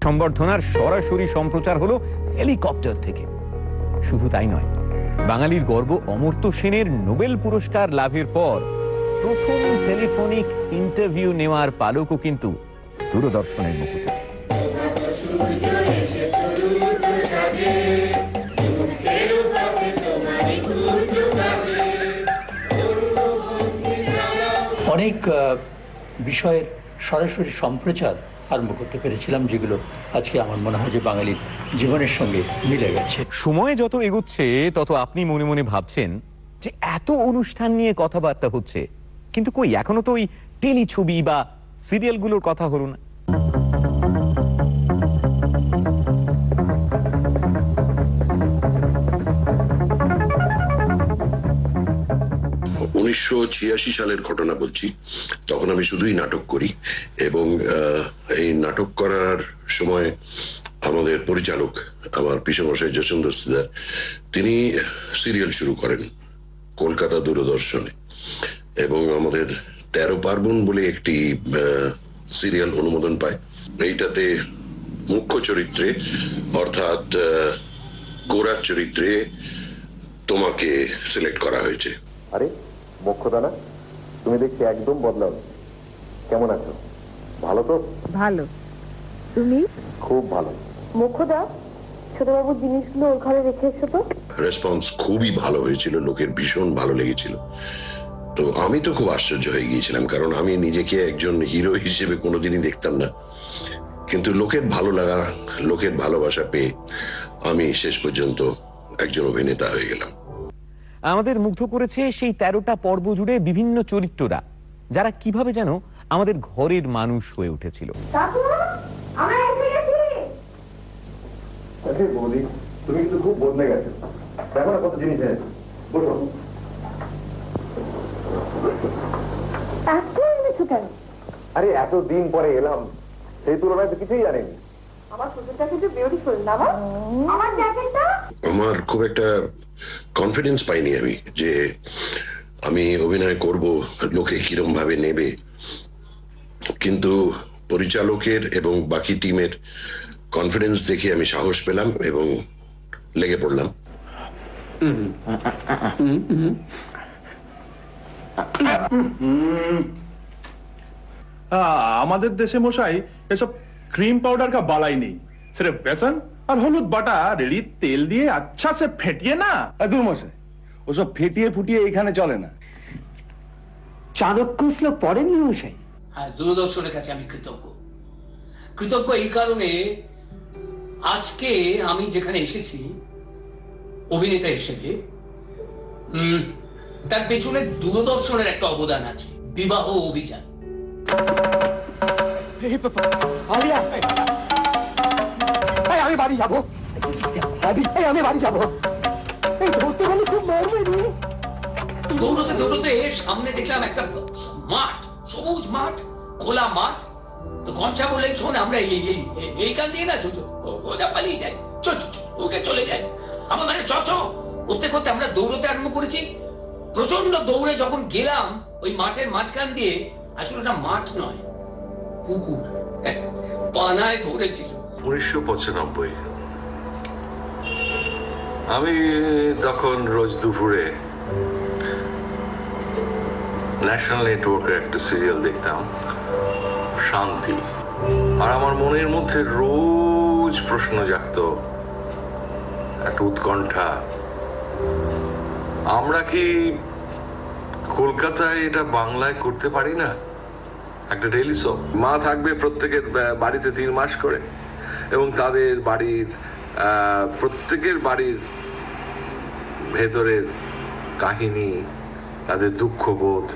সম্বর্ধনার সরাসরি সম্প্রচার হলো হেলিকপ্টার থেকে। শুধু তাই নয়, বাঙালির গর্ব অমর্ত্য সেনের নোবেল পুরস্কার লাভের পর প্রথম টেলিফোনিক ইন্টারভিউ নেওয়ার পালকও কিন্তু দূরদর্শনের মুকুটে। অনেক বিষয়ের সরাসরি সম্প্রচার আরম্ভ করতে পেরেছিলাম, যেগুলো আজকে আমার মনে হয় যে বাঙালির জীবনের সঙ্গে মিলে গেছে। সময় যত এগোচ্ছে তত আপনি মনে মনে ভাবছেন যে এত অনুষ্ঠান নিয়ে কথাবার্তা হচ্ছে, কিন্তু কই এখনো তো ওই টেলি ছবি বা সিরিয়ালগুলোর কথা হলো না। উনিশশো 86 সালের ঘটনা বলছি। তখন আমি শুধুই নাটক করি এবং এই নাটক করার সময় আমাদের পরিচালক, আমার পিসমশাই যশোন্দর সিদার, তিনি সিরিয়াল শুরু করেন কলকাতা দূরদর্শনে এবং আমাদের 13 পার্বণ বলে একটি সিরিয়াল অনুমোদন পায়। এইটাতে মুখ্য চরিত্রে অর্থাৎ গোরার চরিত্রে তোমাকে সিলেক্ট করা হয়েছে। আরে মোক্ষদানা, তুমি দেখছি একদম বদলাও। কেমন আছো? ভালো তো? ভালো। তুমি? খুব ভালো। মুখদা, ছোটবাবুর জিনিসগুলো ওর ঘরে রেখে এসো তো। রেসপন্স খুবই ভালো হয়েছিল, লোকের ভীষণ ভালো লেগেছিল। তো আমি তো খুব আশ্চর্য হয়ে গিয়েছিলাম, কারণ আমি নিজেকে একজন হিরো হিসেবে কোনোদিনই দেখতাম না, কিন্তু লোকের ভালো লাগা, লোকের ভালোবাসা পেয়ে আমি শেষ পর্যন্ত একজন অভিনেতা হয়ে গেলাম। আমাদের মুগ্ধ করেছে সেই 13টা পর্ব জুড়ে বিভিন্ন চরিত্ররা, যারা কিভাবে যেন আমাদের ঘরের মানুষ হয়ে উঠেছিল। বৌদি, তুমি কিন্তু খুব বদলে গেছো। দেখো না কত জিনিস এনেছো। বসো। আরে এতদিন পরে এলাম, সেই তুলনায় তো কিছুই জানেনি। আমার সুযোগটা কিন্তু বিউটিফুল না? আমার জ্যাকেটটা আমার খুব একটা কনফিডেন্স পাইনি আমি যে আমি অভিনয় করব, লোকে কিরম ভাবে নেবে, কিন্তু পরিচালকের এবং বাকি টিমের কনফিডেন্স দেখে আমি সাহস পেলাম এবং লেগে পড়লাম। আমাদের দেশে মশাই এসব ক্রিম পাউডার কা বালাই নেই, সির্ফ বেসন আর হলুদ বাটা রেডি তেল দিয়ে আচ্ছা সে ফেটিয়ে না। দূর মশাই, ওসব ফেটিয়ে ফুটিয়ে এখানে চলে না। চাণক্য শ্লোক পড়েননি মশাই? হ্যাঁ, দূরদর্শনের কাছে আমি কৃতজ্ঞ। কৃতজ্ঞ এই কারণে, আজকে আমি যেখানে এসেছি অভিনেতা হিসেবে, তার পেছনে দূরদর্শনের একটা অবদান আছে। বিবাহ অভিযান। আমি বাড়ি যাবো, আমি বাড়ি যাবো। ধরতে গেলে খুব মারবে। দৌড়তে দৌড়তে সামনে দেখলাম একটা মাঠ, সবুজ মাঠ, খোলা মাঠ। তো কনসা বলে, শোন আমরা এইখান দিয়ে না ওটা পালিয়ে যাই, ওকে চলে যাই। আমার মানে করতে করতে আমরা দৌড়তে আরম্ভ করেছি। প্রচন্ড দৌড়ে যখন গেলাম ওই মাঠের মাঝখান দিয়ে, আসলে ওটা মাঠ নয়, পুকুর, পানায় ভরেছিল। 1995 আমি তখন রোজ দুপুরে ন্যাশনাল নেটওয়ার্কের একটা সিরিয়াল দেখতাম, শান্তি। আর আমার মনের মধ্যে রোজ প্রশ্ন জাগতো, একটা উৎকণ্ঠা, আমরা কি কলকাতায় এটা বাংলায় করতে পারি না? একটা ডেইলি শো, মা থাকবে প্রত্যেকের বাড়িতে 3 মাস করে, এবং তাদের বাড়ির প্রত্যেকের বাড়ির ভেতরের কাহিনী, তাদের দুঃখবোধ,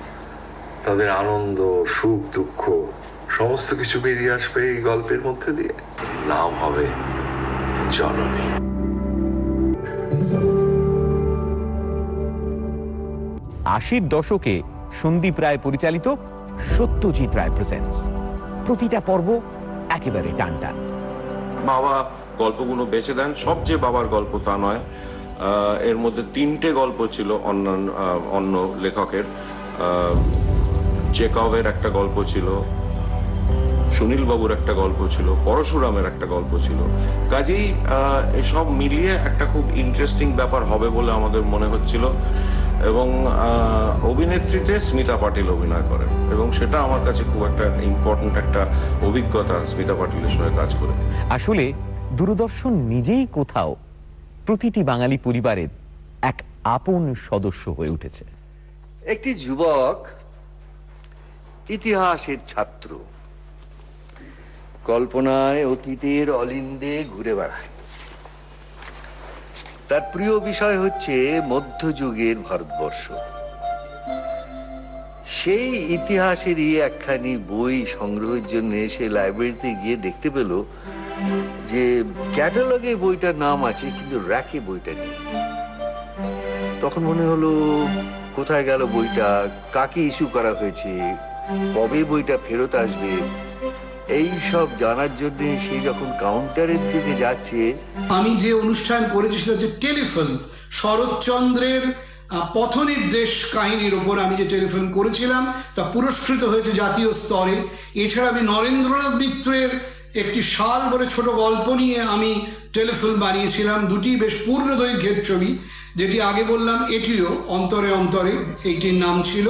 তাদের আনন্দ, সুখ, দুঃখ, সমস্ত কিছু বেরিয়ে আসবে এই গল্পের মধ্যে দিয়ে। নাম হবে জননী। আশির দশকে সন্দীপ রায় পরিচালিত সত্যজিৎ রায় প্রেজেন্টস, প্রতিটা পর্ব একেবারে টানটান। বাবা গল্পগুলো বেছে দেন, সবচেয়ে বাবার গল্প তা নয়, এর মধ্যে 3টে গল্প ছিল অন্য লেখকের। চেকভের একটা গল্প ছিল, সুনীল বাবুর একটা গল্প ছিল, পরশুরামের একটা গল্প ছিল। কাজেই এসব মিলিয়ে একটা খুব ইন্টারেস্টিং ব্যাপার হবে বলে আমাদের মনে হচ্ছিল। এবং অভিনেত্রীতে স্মিতা পাটিল অভিনয় করেন, এবং সেটা আমার কাছে খুব একটা ইম্পর্টেন্ট একটা অভিজ্ঞতা স্মিতা পাটিলের সঙ্গে কাজ করে। আসলে দূরদর্শন নিজেই কোথাও প্রতিটি বাঙালি পরিবারের এক আপন সদস্য হয়ে উঠেছে। একটি যুবক ইতিহাসের ছাত্র, কল্পনায় অতীতের অলিন্দে ঘুরে বেড়ায়। তার প্রিয় বিষয় হচ্ছে মধ্যযুগের ভারতবর্ষ। সেই ইতিহাসেরই একখানি বই সংগ্রহের জন্য সে লাইব্রেরিতে গিয়ে দেখতে পেল যে ক্যাটালগে বইটার নাম আছে, কিন্তু র্যাকে বইটা নেই। তখন মনে হলো কোথায় গেল বইটা, কাকে ইস্যু করা হয়েছে, কবে বইটা ফেরত আসবে, এই সব জানার জন্য সে যখন কাউন্টারের দিকে যাচ্ছে। আমি যে অনুষ্ঠান করেছি সেটা হচ্ছে টেলিফিল্ম, শরৎচন্দ্রের পথনির্দেশ কাহিনীর ওপর আমি যে টেলিফিল্ম করেছিলাম তা পুরস্কৃত হয়েছে জাতীয় স্তরে। এছাড়া আমি নরেন্দ্রনাথ মিত্রের একটি শাল বলে ছোট গল্প নিয়ে আমি টেলিফিল্ম বানিয়েছিলাম, দুটি বেশ পূর্ণ দৈর্ঘ্যের ছবি, যেটি আগে বললাম এটিও অন্তরে অন্তরে এইটির নাম ছিল।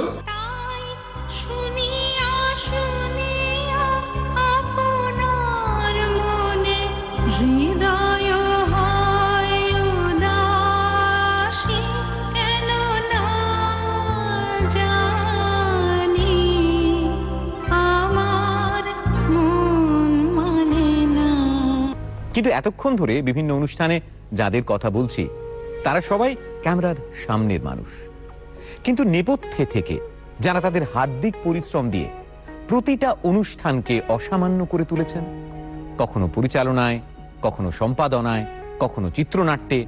কিন্তু এতক্ষণ ধরে বিভিন্ন অনুষ্ঠানে যাদের কথা বলছি তারা সবাই ক্যামেরার সামনের মানুষ, কিন্তু নেপথ্যে থেকে যারা তাদের হার্দিক পরিশ্রম দিয়ে প্রতিটা অনুষ্ঠানকে অসামান্য করে তুলেছেন, কখনো পরিচালনায়, কখনো সম্পাদনায়, কখনো চিত্রনাট্যে,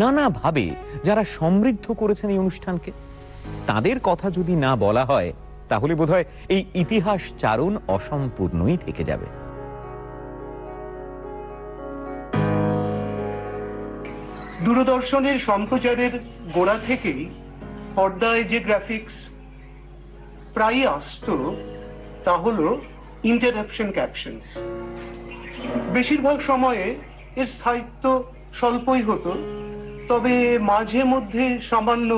নানাভাবে যারা সমৃদ্ধ করেছেন এই অনুষ্ঠানকে, তাদের কথা যদি না বলা হয় তাহলে বোধহয় এই ইতিহাস চারণ অসম্পূর্ণই থেকে যাবে। দূরদর্শনের সম্প্রচারের গোড়া থেকেই পর্দায় যে গ্রাফিক্স প্রায়ই আসতো তা হলো ইন্টারাপশন ক্যাপশনস। বেশিরভাগ সময়ে এর স্থায়িত্ব স্বল্পই হতো, তবে মাঝে মধ্যে সামান্য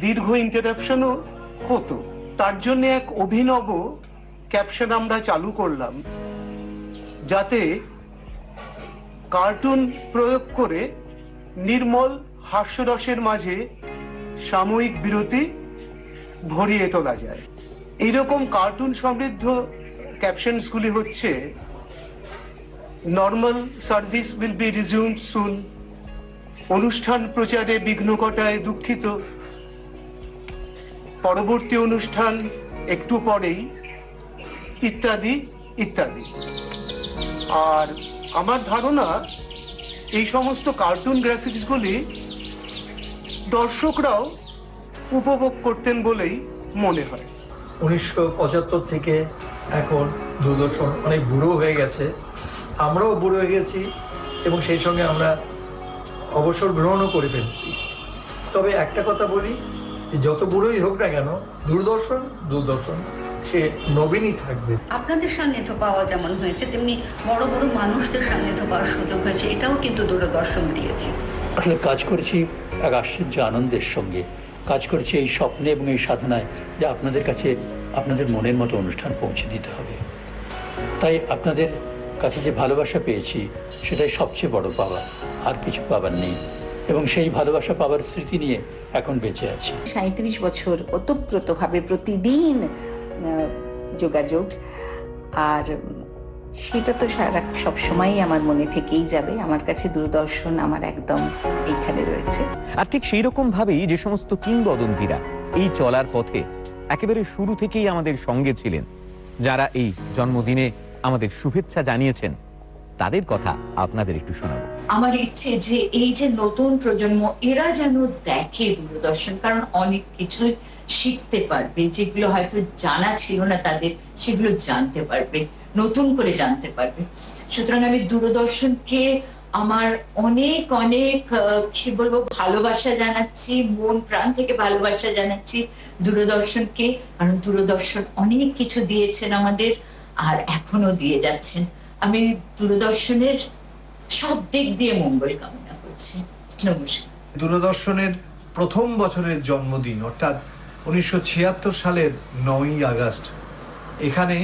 দীর্ঘ ইন্টারাপশনও হতো। তার জন্য এক অভিনব ক্যাপশন আমরা চালু করলাম, যাতে কার্টুন প্রয়োগ করে নির্মল হাস্যরসের মাঝে সাময়িক বিরতি ভরিয়ে তোলা যায়। এইরকম কার্টুন সমৃদ্ধ ক্যাপশনসগুলি হচ্ছে: নর্মাল সার্ভিস উইল বি রিজিউমড সুন, অনুষ্ঠান প্রচারে বিঘ্ন ঘটায় দুঃখিত, পরবর্তী অনুষ্ঠান একটু পরেই, ইত্যাদি ইত্যাদি। আর আমার ধারণা এই সমস্ত কার্টুন গ্রাফিক্সগুলি দর্শকরাও উপভোগ করতেন বলেই মনে হয়। 1975 থেকে এখন দূরদর্শন অনেক বুড়ো হয়ে গেছে, আমরাও বুড়ো হয়ে গেছি এবং সেই সঙ্গে আমরা অবসর গ্রহণও করে ফেলছি। তবে একটা কথা বলি, যত বুড়োই হোক না কেন, দূরদর্শন সে নবীনই থাকবে। আপনাদের সান্নিধ্য পাওয়া যেমন হয়েছে, তেমনি বড় বড় মানুষদের সান্নিধ্য পাওয়ার সুযোগ হয়েছে, এটাও কিন্তু দূরদর্শন দিয়েছে। আসলে কাজ করেছি এক আশ্চর্য আনন্দের সঙ্গে, কাজ করেছি এই স্বপ্নে এবং এই সাধনায় যে আপনাদের কাছে আপনাদের মনের মতো অনুষ্ঠান পৌঁছে দিতে হবে। তাই আপনাদের কাছে যে ভালোবাসা পেয়েছি সেটাই সবচেয়ে বড় পাওয়া, আর কিছু পাবার নেই। এবং সেই ভালোবাসা পাওয়ার স্মৃতি নিয়ে এখন বেঁচে আছি। 37 বছর ওতপ্রোতভাবে প্রতিদিন যোগাযোগ, আর সেটা তো সবসময়ই আমার মনে থেকেই যাবে। আমার কাছে দূরদর্শন আমার একদম এইখানে রয়েছে। আর ঠিক সেই রকম ভাবেই যে সমস্ত কিংবদন্তিরা এই চলার পথে একেবারে শুরু থেকেই আমাদের সঙ্গে ছিলেন, যারা এই জন্মদিনে আমাদের শুভেচ্ছা জানিয়েছেন, তাদের কথা আপনাদের একটু শোনাবো। আমার ইচ্ছে যে এই যে নতুন প্রজন্ম, এরা যেন দেখে দূরদর্শন, কারণ অনেক কিছু শিখতে পারবে, যেগুলো হয়তো জানা ছিল না তাদের, সেগুলো জানতে পারবে, নতুন করে জানতে পারবে। সুতরাং আমি দূরদর্শনকে আমার অনেক অনেক কি বলবো ভালোবাসা জানাচ্ছি, মন প্রাণ থেকে ভালোবাসা জানাচ্ছি দূরদর্শনকে, কারণ দূরদর্শন অনেক কিছু দিয়েছেন আমাদের। আর এখনো দিয়ে যাচ্ছেন। আমি দূরদর্শনের সব দিক দিয়ে মঙ্গল কামনা করছি। নমস্কার। দূরদর্শনের প্রথম বছরের জন্মদিন অর্থাৎ 1976 সালের 9ই আগস্ট এখানে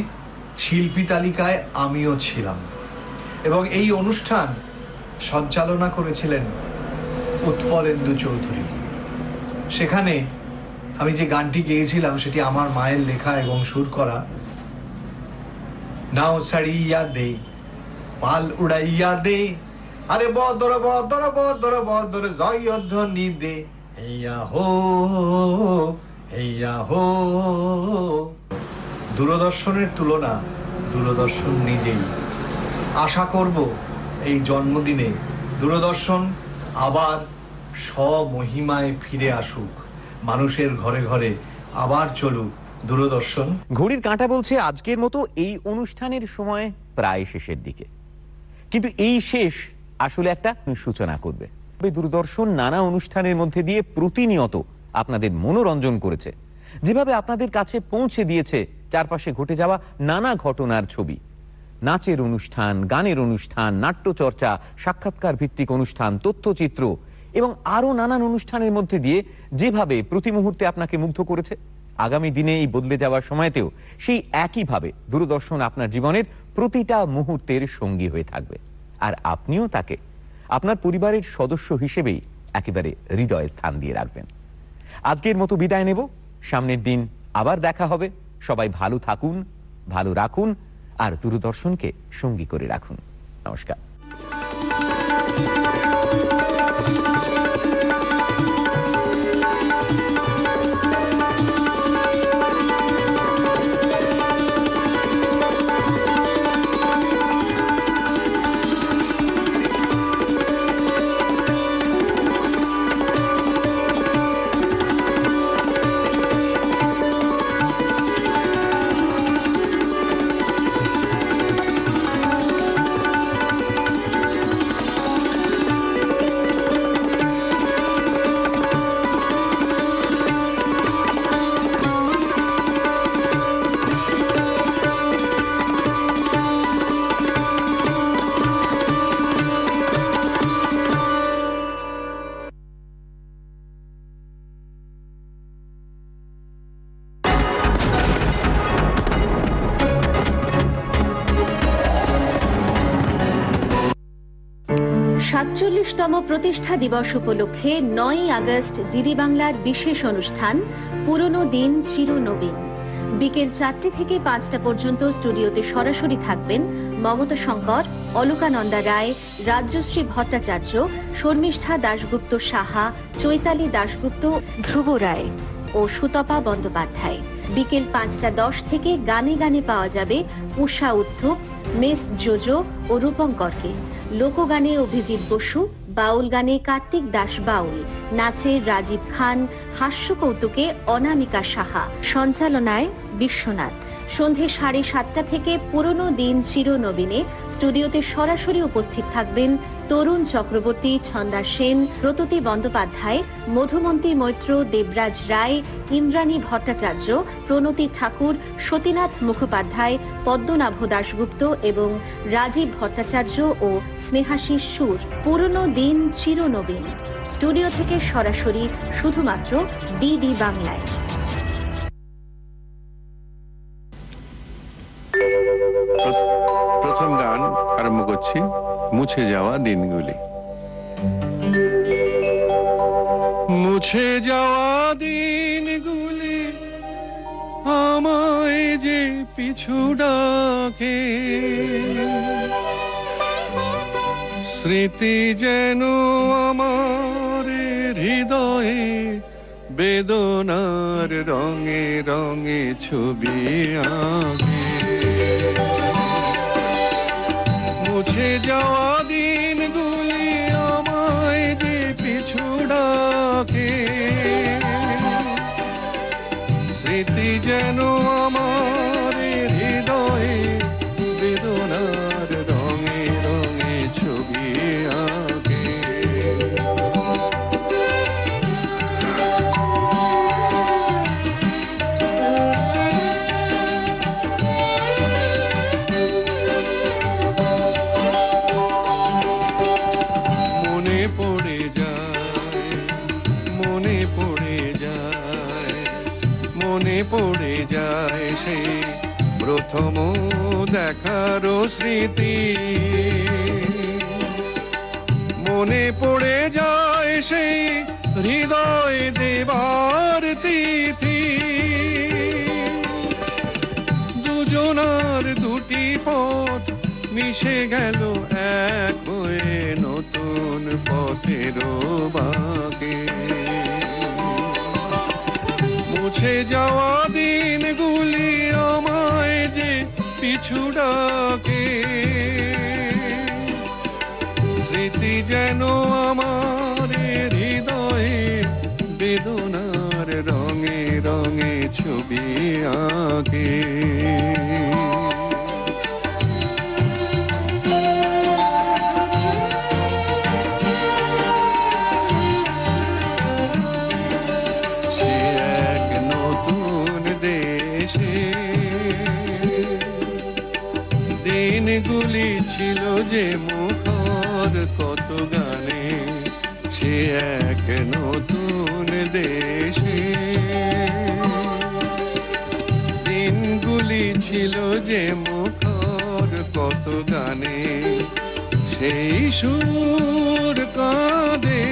শিল্পী তালিকায় আমিও ছিলাম এবং এই অনুষ্ঠান সঞ্চালনা করেছিলেন উৎপলেন্দু চৌধুরী। সেখানে আমি যে গানটি গেয়েছিলাম সেটি আমার মায়ের লেখা এবং সুর করা। নাও ছাড়িয়া দে পাল উড়াইয়া দে আরে বদর বদর বদর বদর জয়ধ্বনি দে হেইয়া হো হেইয়া হো। দূরদর্শনের তুলনা দূরদর্শন নিজেই। আশা করব এই জন্মদিনে দূরদর্শন আবার স্বমহিমায় ফিরে আসুক, মানুষের ঘরে ঘরে আবার চলুক দূরদর্শন। ঘড়ির কাঁটা বলছে আজকের মতো এই অনুষ্ঠানের সময় প্রায় শেষের দিকে, কিন্তু এই শেষ আসলে একটা সূচনা করবে। দূরদর্শন নানা অনুষ্ঠানের মধ্যে দিয়ে প্রতিনিয়ত আপনাদের মনোরঞ্জন করেছে, যেভাবে আপনাদের কাছে পৌঁছে দিয়েছে চারপাশে ঘটে যাওয়া নানা ঘটনার ছবি। নাচের অনুষ্ঠান, গানের অনুষ্ঠান, নাট্যচর্চা, সাক্ষাৎকার ভিত্তিক অনুষ্ঠান, তথ্যচিত্র এবং আরো নানান অনুষ্ঠানের মধ্যে দিয়ে যেভাবে প্রতি মুহূর্তে আপনাকে মুগ্ধ করেছে, আগামী দিনে এই বদলে যাওয়ার সময়তেও সেই একইভাবে দূরদর্শন আপনার জীবনের প্রতিটা মুহূর্তের সঙ্গী হয়ে থাকবে। আর আপনিও তাকে আপনার পরিবারের সদস্য হিসেবেই একেবারে হৃদয়ে স্থান দিয়ে রাখবেন। আজকের মতো বিদায় নেব, সামনের দিন আবার দেখা হবে। সবাই ভালো থাকুন, ভালো রাখুন আর দূরদর্শনকে সঙ্গী করে রাখুন। নমস্কার। তম প্রতিষ্ঠা দিবস উপলক্ষে 9ই আগস্ট ডিডি বাংলার বিশেষ অনুষ্ঠান পুরনো দিন চিরনবীন। বিকেল 4টে থেকে 5টা পর্যন্ত স্টুডিওতে সরাসরি থাকবেন মমতা শঙ্কর, অলকানন্দা রায়, রাজ্যশ্রী ভট্টাচার্য, শর্মিষ্ঠা দাশগুপ্ত সাহা, চৈতালি দাশগুপ্ত, ধ্রুব রায় ও সুতপা বন্দ্যোপাধ্যায়। বিকেল 5টা 10 থেকে গানে গানে পাওয়া যাবে উষা উত্থুপ, মেস জোজো ও রূপঙ্করকে। লোকগানে অভিজিৎ বসু, বাউল গানে কার্তিক দাস বাউল, নাচে রাজীব খান, হাস্য কৌতুকে অনামিকা সাহা, সঞ্চালনায় বিশ্বনাথ। সন্ধে 7:30 থেকে পুরনো দিন চিরনবীনে স্টুডিওতে সরাসরি উপস্থিত থাকবেন তরুণ চক্রবর্তী, ছন্দা সেন, প্রতুতি বন্দ্যোপাধ্যায়, মধুমন্তী মৈত্র, দেবরাজ রায়, ইন্দ্রাণী ভট্টাচার্য, প্রণতি ঠাকুর, সতীনাথ মুখোপাধ্যায়, পদ্মনাভ দাশগুপ্ত এবং রাজীব ভট্টাচার্য ও স্নেহাশিস সুর। পুরনো দিন চিরনবীন স্টুডিও থেকে সরাসরি শুধুমাত্র ডিডি বাংলায়। প্রথম গান আরম্ভ করছি, মুছে যাওয়া দিনগুলি। মুছে যাওয়া দিনগুলি আমায় যে পিছু ডাকে, স্মৃতি যেন আমার হৃদয়ে বেদনার রঙে রঙে ছবি আঁকে। মুছে যাওয়া দিনগুলি আমায় যে পিছু ডাকে, স্মৃতি যেন আমার হৃদয়ে বেদনার রঙে রঙে ছবি আঁকে। পড়ে যায় সেই প্রথম দেখার স্মৃতি, মনে পড়ে যায় সেই হৃদয় দেবার তিথি, দুজনার দুটি পথ মিশে গেল এক হয়ে নতুন পথের বাঁকে। মুছে যাওয়া দিনগুলি আমায় যে পিছু ডাকে, স্মৃতি যেন আমার হৃদয়ে বেদনার রঙে রঙে ছবি আঁকে। সে এক নতুন দেশে দিনগুলি ছিল যে মুখর কত গানে, সে এক নতুন দেশে দিনগুলি ছিল যে মুখর কত গানে, সেই সুর কাঁদে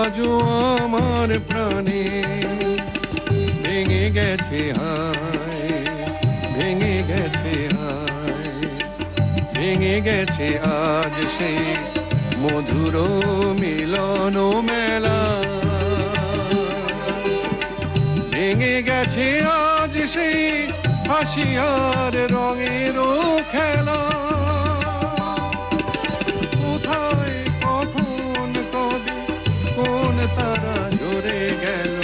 আজও আমার প্রাণে। ভেঙে গেছে হায়, ভেঙে গেছে হায়, ভেঙে গেছে আজ সেই মধুর মিলন মেলা, ভেঙে গেছে আজ সেই হাসি আর রঙের খেলা। কোথায় কখন কবে কোন তারা ঝরে গেল,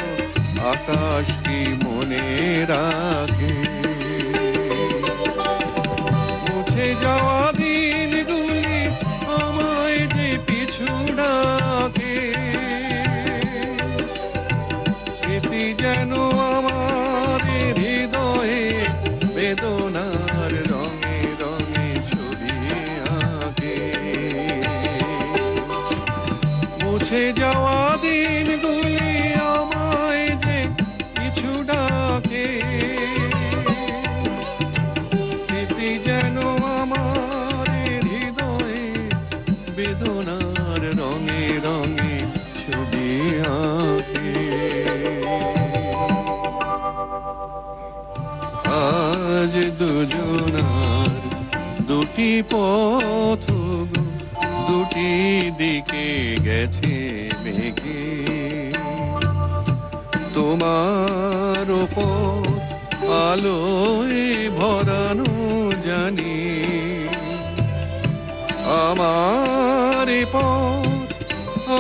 আকাশ কি মনে রাখে? মুছে যাওয়া দিনগুলি আমায় যে পিছু ডাকে, স্মৃতি যেন আমার হৃদয়ে বেদনার রঙে রঙে ছবি আঁকে। মুছে যাওয়া দিনগুলি আমায় যে পিছু ডাকে, স্মৃতি যেন আমার হৃদয়ে বেদনার রঙে রঙে ছবি আঁকে। আজ দুজনার দুটি পথ দুটি দিকে গেছে মেঘে, তোমার পথ আলোয় ভরানো জানি, আমার পথ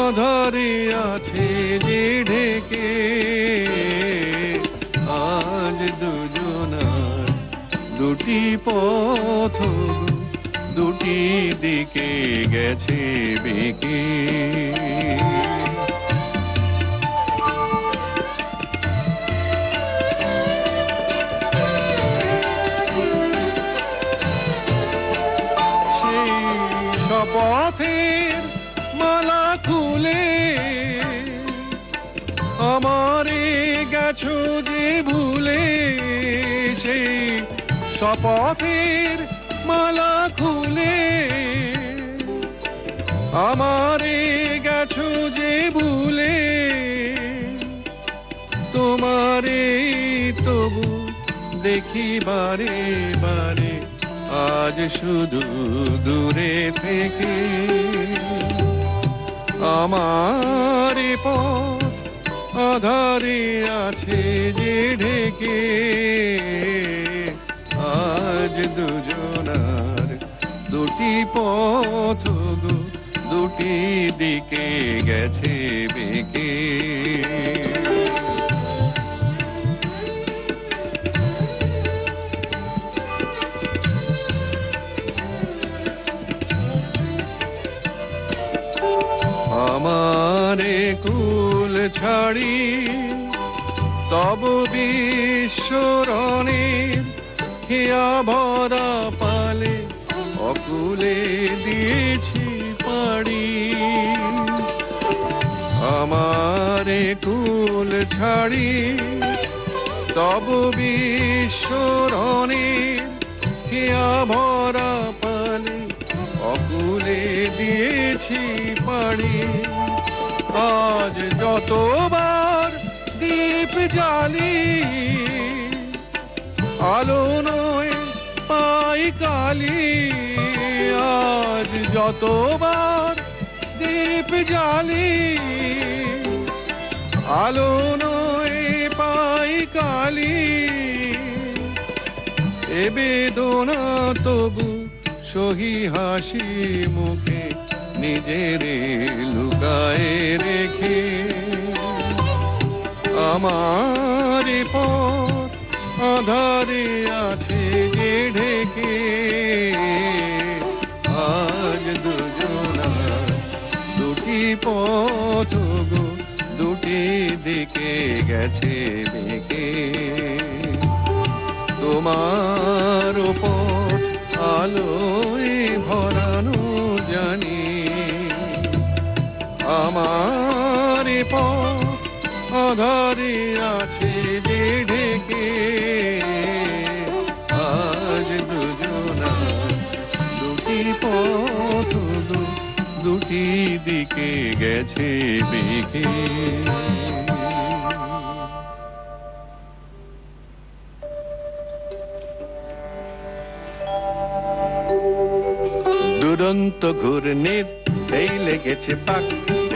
আধারে আছে যে ঢেকে। আজ দুজনার দুটি পথ দুটি দিকে গেছে বেঁকে। সেই শপথের মালা খুলে আমারে গেছো যে ভুলে, সেই শপথের মালা খুলে আমারে গেছো যে ভুলে, তোমারে তবু দেখি বারে বারে আজ শুধু দূরে থেকে। আমার পথ আধারে আছে যে ঢেকে। আজ দুজনার দুটি পথ দুটি দিকে গেছে বেঁকে। আমারে কুল ছাড়ি তব বিশ্বরণের হিয়া ভরা পালে অকুলে দিয়েছি পাড়ি। আমার প্রাণে কুল ছাড়ি তব বিশ্বরণে কেয়া ভরা পালে অকুলে দিয়েছি পাড়ি। আজ যতবার দীপ জ্বালি আলো নয় পাই কালি। আজ যতবার দীপ জ্বালি আলো নয় পাই কালি। এ বেদনা তবু সহি হাসি মুখে নিজেরে লুকায়ে রেখে। আমার পথ আধারে আছে যে ঢেকে। আজ দুজনার দুটি পথ গো দুটি দিকে গেছে বেঁকে। তোমার পথ আলোয় ভরানো জানি, আমার পথ আধারে আছে যে ঢেকে। আজ দুজনার দুটি পথ দুটি দিকে গেছে বেঁকে। দুরন্ত ঘূর্ণির এই লেগেছে পাক।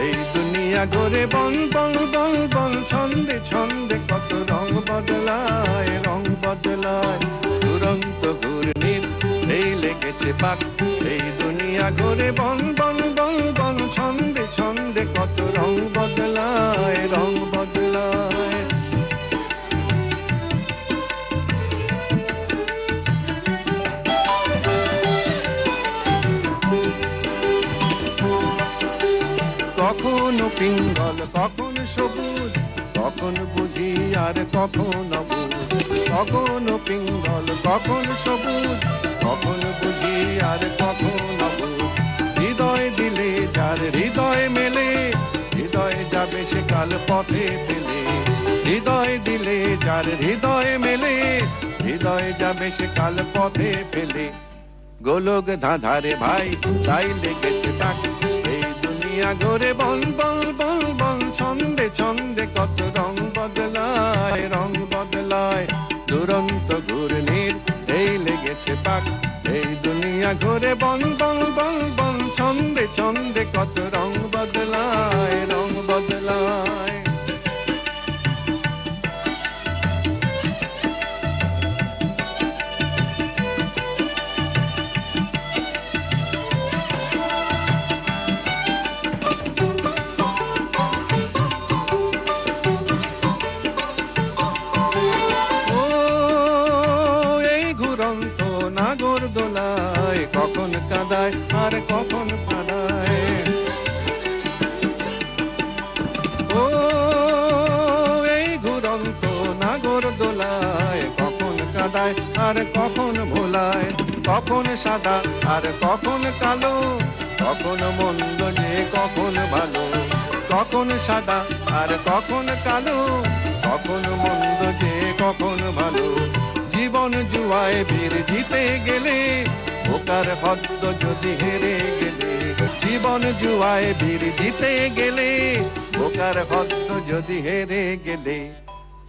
এই দুনিয়া ঘুরে বন বন বন বন ছন্দে ছন্দে কত রং বদলায় রং বদলায়। দুরন্ত ঘূর্ণির এই লেগেছে পাক। এই দুনিয়া ঘুরে বন বন বন বন ছন্দে ছন্দে কত রং বদলায় রং বদলায়। কখনো পিঙ্গল কখন সবুজ, কখন বুঝি আর কখন অবুঝ। কখনো পিঙ্গল কখন সবুজ, কখন বুঝি আর কখন অবুঝ। হৃদয় দিলে যার হৃদয় মেলে, হৃদয় যাবে সে কাল পথে পেলে। হৃদয় দিলে যার হৃদয় মেলে, হৃদয় যাবে সে কাল পথে পেলে। গোলক ধাঁধারে ভাই তাই লেগেছে তাক। ঘরে বন বন বন বন ছন্দে ছন্দে কত রং বদলায় রং বদলায়। দুরন্ত ঘূর্ণির এই লেগেছে পাক। এই দুনিয়া ঘুরে বন বন বন বন ছন্দে ছন্দে কত রং বদলায় রং বদলায়। কখন কাঁদায় আর কখন কাঁদায়। ও এই ঘুরন্ত নাগর দোলায় কখন কাঁদায় আর কখন ভোলায়। কখন সাদা আর কখন কালো, কখন মন্দ যে কখন ভালো। কখন সাদা আর কখন কালো, কখন মন্দ যে কখন ভালো। জীবন জুয়ায় বীর জিতে গেলে, ওকার হদ্দ যদি হেরে গেলে। জীবন জুয়ায় বীর জিতে গেলে, ওকার হদ্দ যদি হেরে গেলে।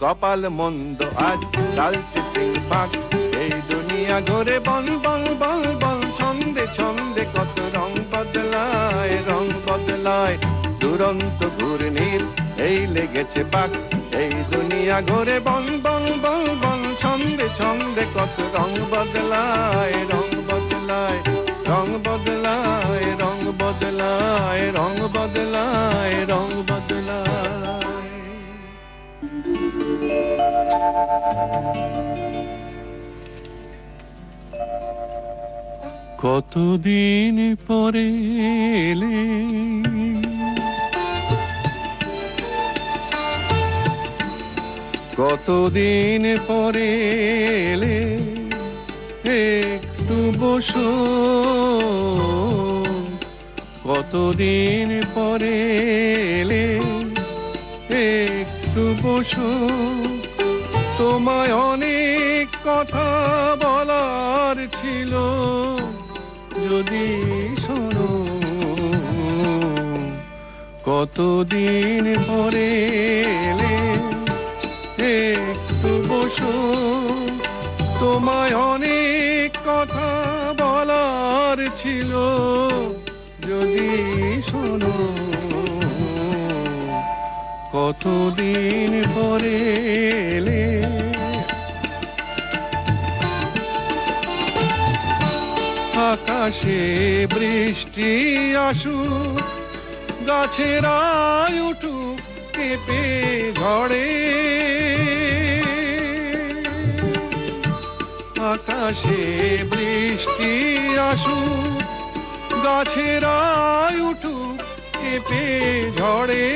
কপাল মন্দ আজ চালছে চিংপাক। এই দুনিয়া ঘুরে বন বন বন বন ছন্দে ছন্দে কত রং বদলায় রং বদলায়। দুরন্ত ঘূর্ণির এই লেগেছে পাক। এই দুনিয়া ঘুরে বন বন বন বন ছন্দে ছন্দে কত রং বদলায় রং বদলায় রং বদলায় রং বদলায় রং বদলায় রং বদলায়। কতদিন পরে এলে, কতদিন পরে এলে, একটু বসো। কতদিন পরে এলে, একটু বসো, তোমায় অনেক কথা বলার ছিল, যদি শোনো। কতদিন পরে এলে, একটু বসো, তোমায় অনেক কথা বলার ছিল, যদি শোনো। কতদিন পরে এলে। আকাশে বৃষ্টি আসুক, গাছেরা উঠুক কেঁপে ঝড়ে, আকাশে বৃষ্টি আসুক, গাছেরা উঠুক কেঁপে ঝড়ে,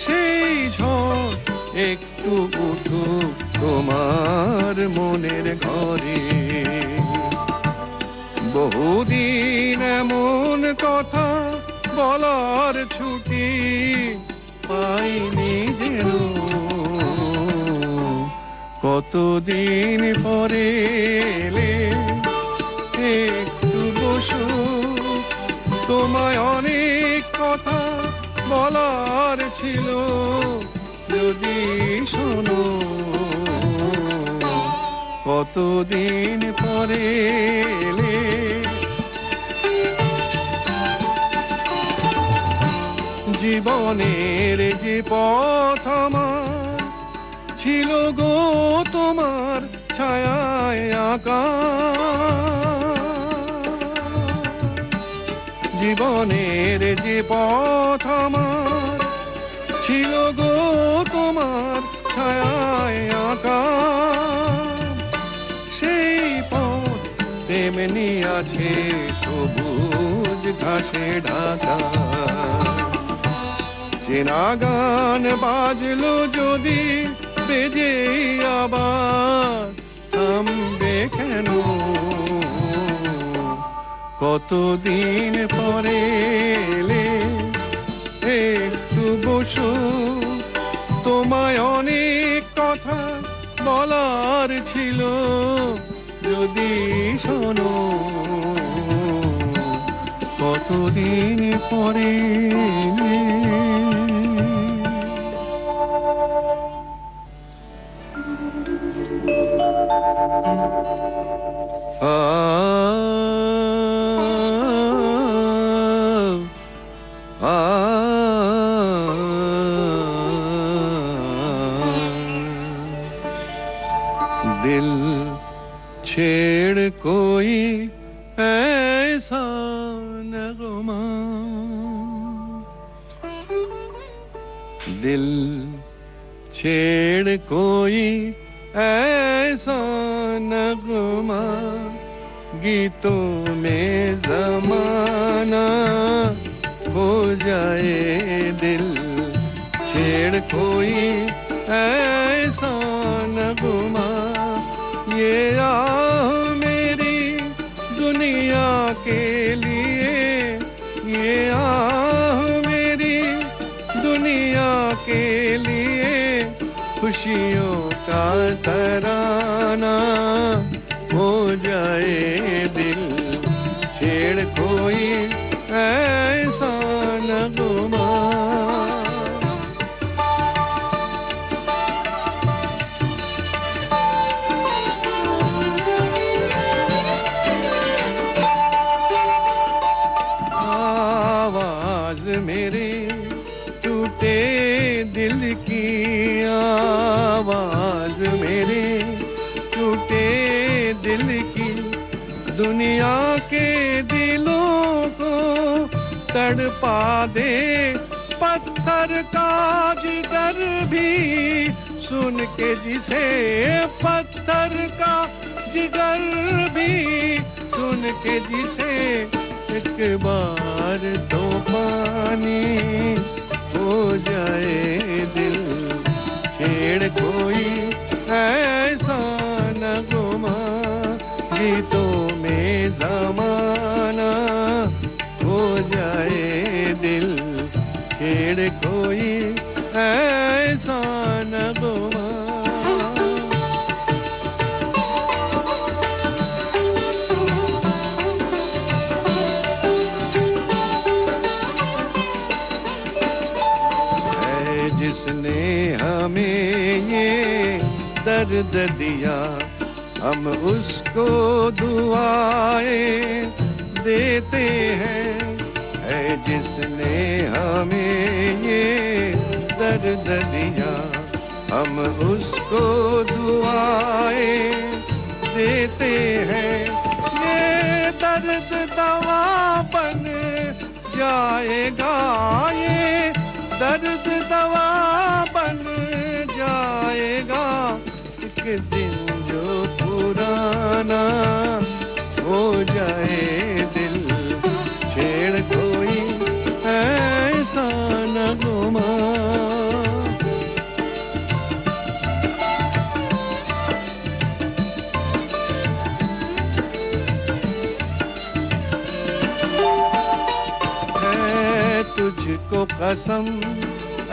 সেই ঝড় একটু উঠুক তোমার মনের ঘরে। বহুদিন এমন কথা বলার ছুটি পাইনি যেন, কতদিন পরে এলে, একটু বসো, তোমায় অনেক কথা বলার ছিল, যদি শোনো। কতদিন পরে এলে। জীবনের যে পথ আমার ছিল গো তোমার ছায়ায় আঁকা, জীবনের যে পথ আমার ছিল গো তোমার ছায়ায় আঁকা, সেই পথ তেমনি আছে সবুজ ঘাসে ঢাকা। চেনা গান বাজলো যদি বেজে আবার, থামবে কেন? কতদিন পরে এলে, একটু বসো, তোমায় অনেক কথা বলার ছিল, যদি শোনো। কতদিন পরে এলে। दिल छेड़ कोई ऐसा नगमा, दिल छेड़ कोई ऐसा नगमा, गीतों में जमाना हो जाए। दिल छेड़ कोई ऐसा नगमा, ये आह मेरी दुनिया के लिए, ये आह मेरी दुनिया के लिए, खुशियों का तराना हो जाए। दिल छेड़ कोई ऐसा नगमा। आवाज मेरे टूटे दिल की, आवाज मेरे टूटे दिल की, दुनिया के दिलों को तड़पा दे। पत्थर का जिगर भी सुन के जिसे, पत्थर का जिगर भी सुन के जिसे, एक बार तो पानी हो जाए। दिल छेड़ कोई ऐसा नगमा, गीतों में जमाना हो जाए। दिल छेड़ कोई दर्द दिया हम उसको दुआएं देते हैं, है जिसने हमें ये दर्द दिया हम उसको दुआएं देते हैं। ये दर्द दवा बन जाएगा, ये दर्द दवा बन जाएगा, एक दिन जो पुराना हो जाए दिल, छेड़ कोई ऐसा न घुमा। तुझको कसम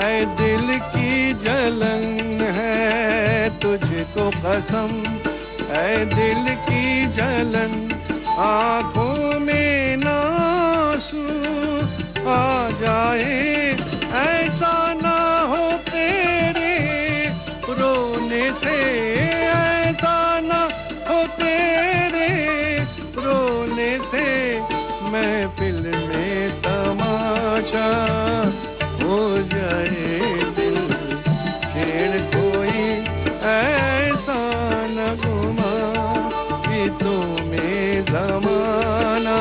ऐ दिल की जलन है, तुझको कसम ऐ दिल की जलन, आंखों में नासू आ जाए, ऐसा ना हो तेरे रोने से, ऐसा ना हो तेरे रोने से, महफिल में तमाशा हो जाए दिल, छेड़ कोई ऐसा न घुमा, गीतों में जमाना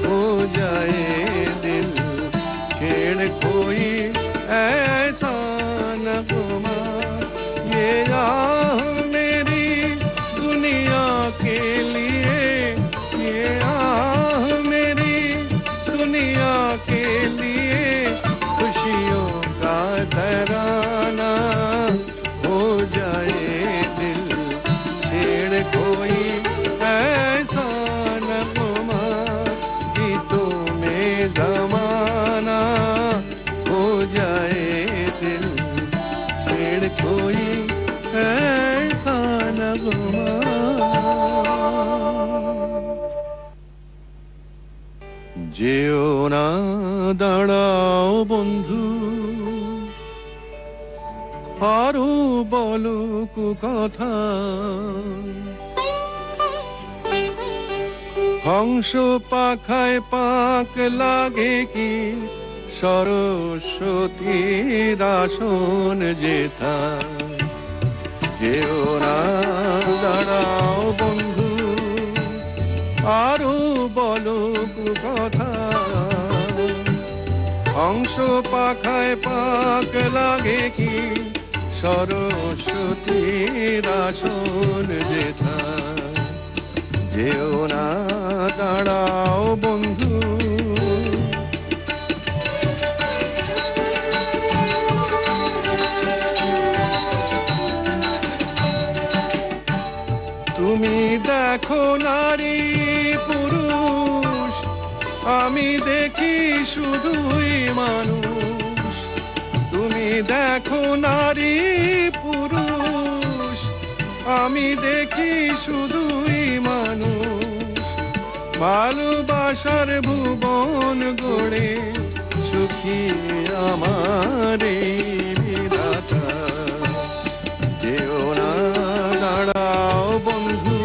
हो जाए दिल, छेड़ कोई ऐसा न घुमा। ये आह मेरी दुनिया के लिए, ये आह मेरी दुनिया के लिए, खुशियों का तराना हो जाए दिल, छेड़ कोई ऐसा न घुमा, गीतों में जमाना हो जाए दिल, छेड़ कोई ऐसा न घुमा। যেও না দাঁড়াও বন্ধু, আরো বলো কথা, হংস পাখায় পাক লাগে কি, সরস্বতীর আসন যেথা। যেও না দাঁড়াও বন্ধু, আরো বলো কথা, হংস পাখায় পাক লাগে কি, সরস্বতীর আসন যেথা। যেও না দাঁড়াও বন্ধু, তুমি দেখো নারী পুরুষ, আমি দেখি শুধুই মানুষ। তুমি দেখো নারী পুরুষ, আমি দেখি শুধুই মানুষ। ভালোবাসার ভুবন গড়ে সুখী আমার এই বিধাতা। যেও না দাঁড়াও বন্ধু,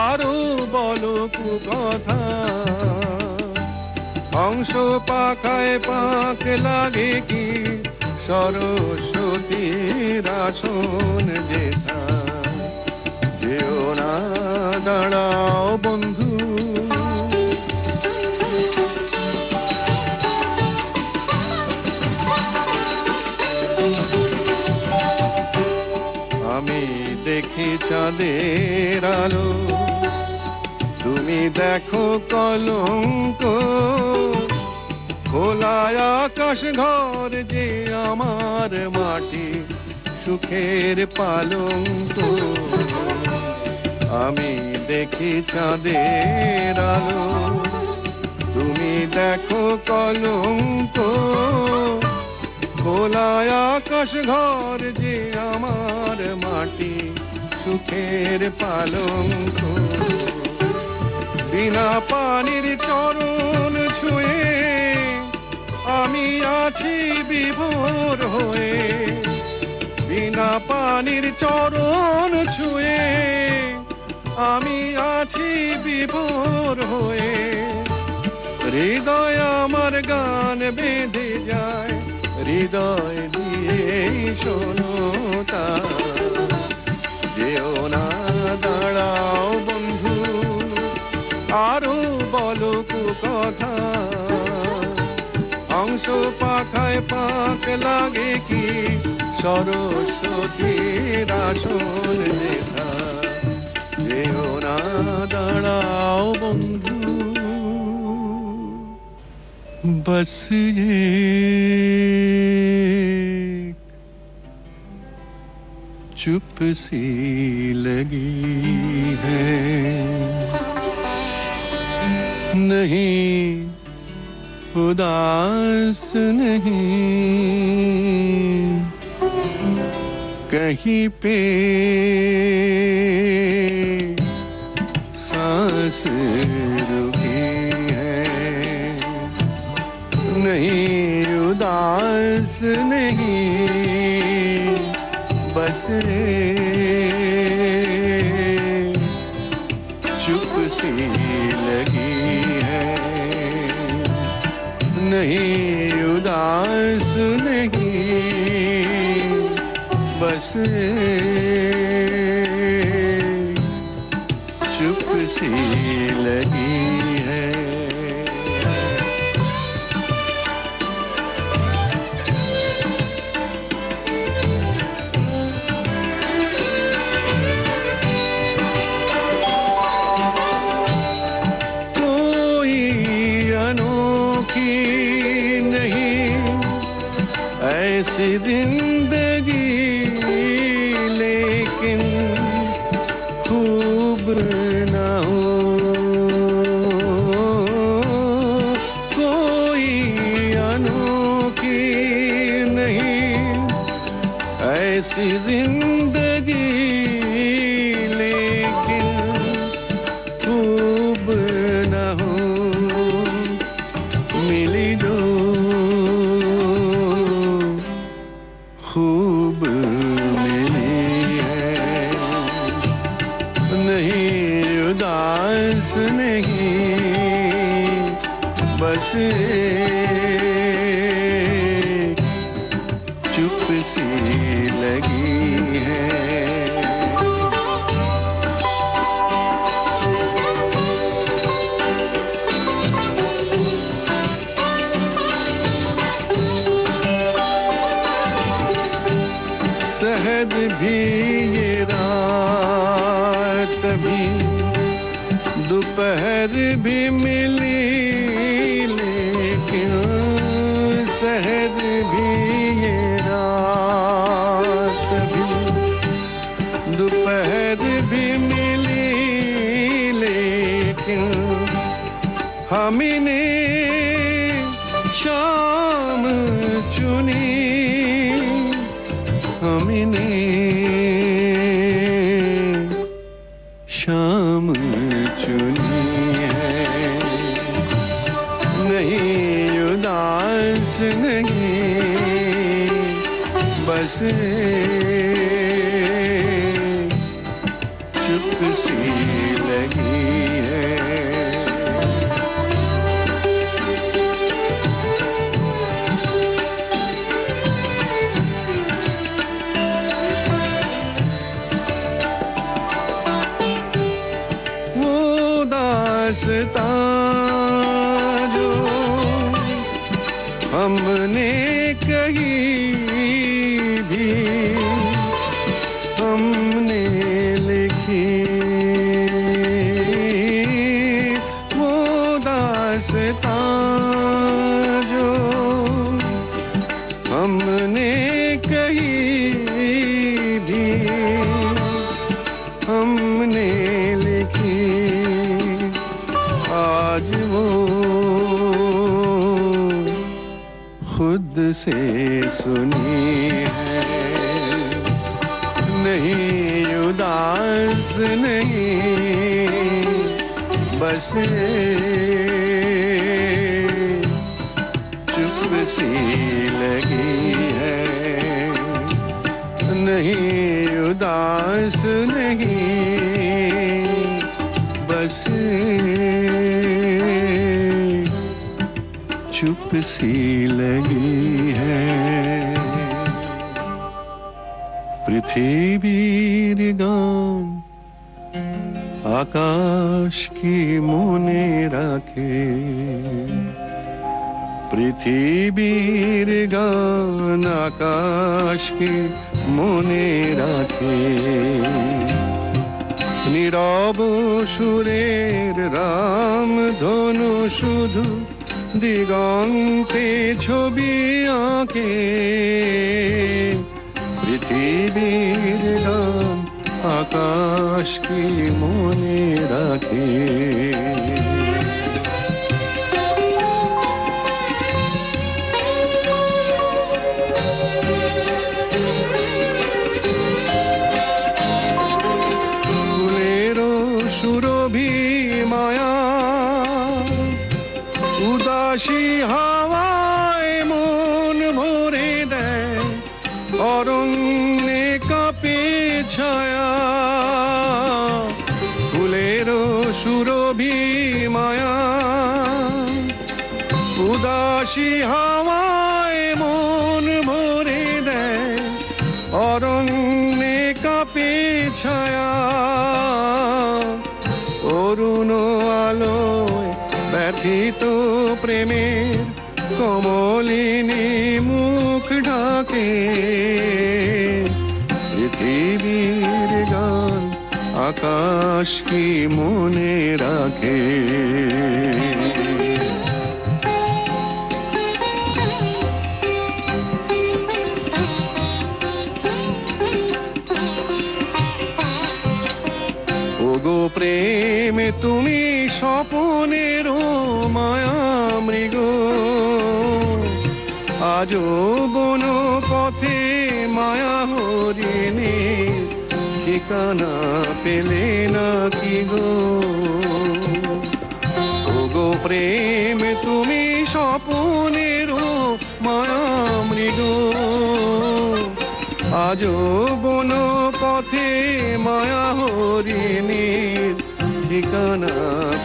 আরো বলো কথা, হংস পাখায় পাক লাগে কি, সরস্বতীর আসন যেথা। যেও না দাঁড়াও বন্ধু, আমি দেখি চাঁদের আলো, তুমি দেখো কলঙ্ক। খোলা আকাশ ঘর যে আমার মাটি, সুখের পালঙ্ক। আমি দেখি চাঁদের আলো, তুমি দেখো কলঙ্ক। খোলা আকাশ ঘর যে আমার মাটি, সুখের পালঙ্ক। বিনা পানির চরণ ছুঁয়ে আমি আছি বিভোর হয়ে। বিনা পানির চরণ ছুঁয়ে আমি আছি বিভোর হয়ে, হৃদয় আমার গান বেঁধে যায়, হৃদয় দিয়ে শোনো তা, যেও না দাঁড়াও বন্ধু আরো বলো কথা, অংশ পাখায় পাক লাগে কি সরস্বতীর আসন লেখা, যেও না দাঁড়াও বন্ধু बस ये चुप सी लगी है, नहीं उदास नहीं, कहीं पे सांस रुकी है, नहीं उदास नहीं, बस चुप सी लगी है, नहीं उदास नहीं, बस चुप सी लगी है। ऐसी जिंदगी लेकिन खूब ना हो, कोई अनोखी नहीं, ऐसी जिंदगी लेकिन खूब ना हो, मिली जो खूब मिली है, नहीं उदास नहीं, बस चुप सी लगी है। शहद भी ये रात भी दोपहर भी मिली, लेकिन शहद भी ये रात भी दोपहर भी मिली, लेकिन हमने शाम चुनी, हमने शाम चुनी है, नहीं उदास नहीं, बस चुप सी लगी है। दास्तां जो हमने कही भी हमने लिखी, वो दास्तां जो हमने कही भी हमने लिखी, आज वो खुद से सुनी है, नहीं उदास नहीं, बस चुप सी लगी है, नहीं उदास नहीं, बस चुप सी लगी है। পৃথিবীর গান আকাশ কি মনে রাখে, পৃথিবীর গান আকাশ কি মনে রাখে। নীরব সুরের রাম ধনু শুধু দিগন্তে ছবি আঁকে, পৃথিবীর গান আকাশ কি মনে রাখে। ফুলেরও সুরভি মায়া উদাসী হাওয়ায় মন ভরে দেয়, অরণ্যে কাঁপে ছায়া। ফুলেরও সুরভি মায়া উদাসী হাওয়ায় মন ভরে দেয়, অরণ্যে কাঁপে ছায়া। অরুণ আলোয় ব্যথিত প্রেমের কমলিনী মুখ ঢাকে, পৃথিবীর গান আকাশ কি মনে রাখে। ওগো প্রেম তুমি স্বপনের মায়া মৃগ, আজও বন পথে মায়া হরিণী ঠিকানা পেলে না কি গো। ওগো প্রেম তুমি স্বপনের মায়া মৃগ, আজও বন পথে মায়া হরিণীর ঠিকানা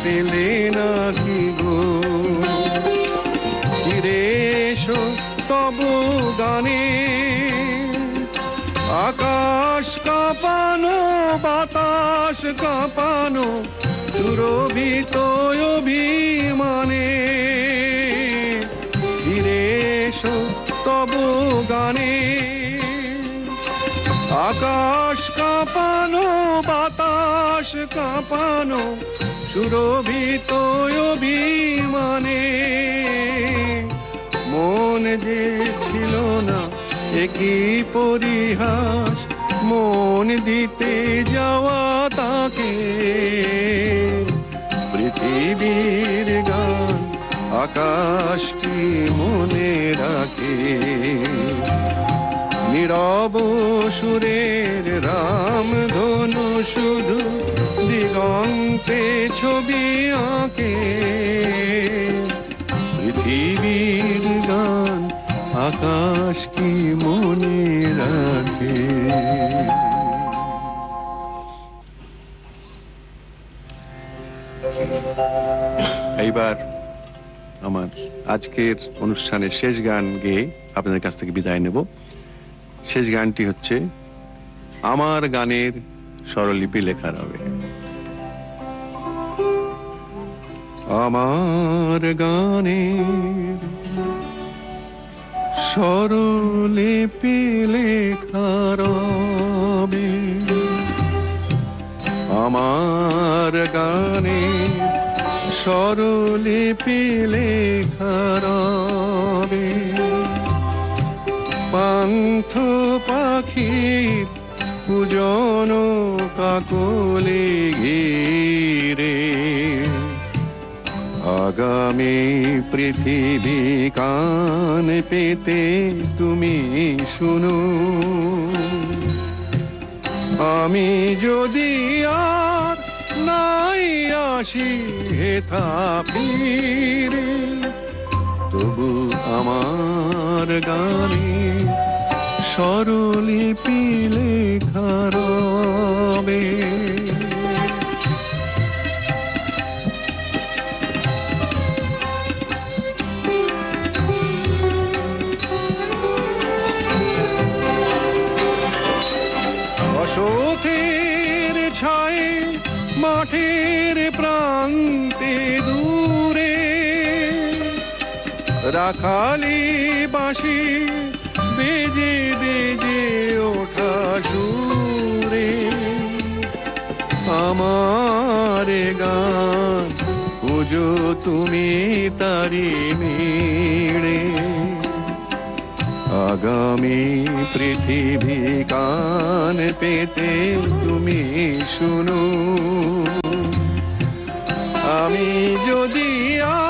পেলে না কি গো। ফিরে এসো তবু গানে আকাশ কাঁপানো বাতাস কাঁপানো সুরভিত অভিমানে। ফিরে এসো তবু গানে আকাশ কাঁপানো বাতাস কাঁপানো সুরভিত অভিমানে। মন যে ছিল না একই পরিহাস, মন দিতে যাওয়া তাকে, পৃথিবীর গান আকাশ কি মনে রাখে। নীরব সুরের রাম ধনু শুধু দিগন্তে ছবি আঁকে, পৃথিবীর গান আকাশ কি মনে রাখে। এইবার আমার আজকের অনুষ্ঠানের শেষ গান গেয়ে আপনাদের কাছ থেকে বিদায় নেব। শেষ গানটি হচ্ছে আমার গানের স্বরলিপি লেখা রবে। আমার গানের স্বরলিপি লেখা রবে, আমার গানের স্বরলিপি লেখা রবে। পান্থ পাখির পূজন কাকলে ঘিরে, আগামী পৃথিবী কান পেতে তুমি শুনো। আমি যদি আর নাই আসি হেথা ফিরে, তবু আমার গানে স্বরলিপি লেখা রবে। বসতের ছায়ে মাঠের প্রান্তে দূরে রাখালি বাঁশি বেজে বেজে ওঠা সুরে আমার গান পুজো তুমি তারি মিড়ে। আগামী পৃথিবী কান পেতে তুমি শুনো, আমি যদি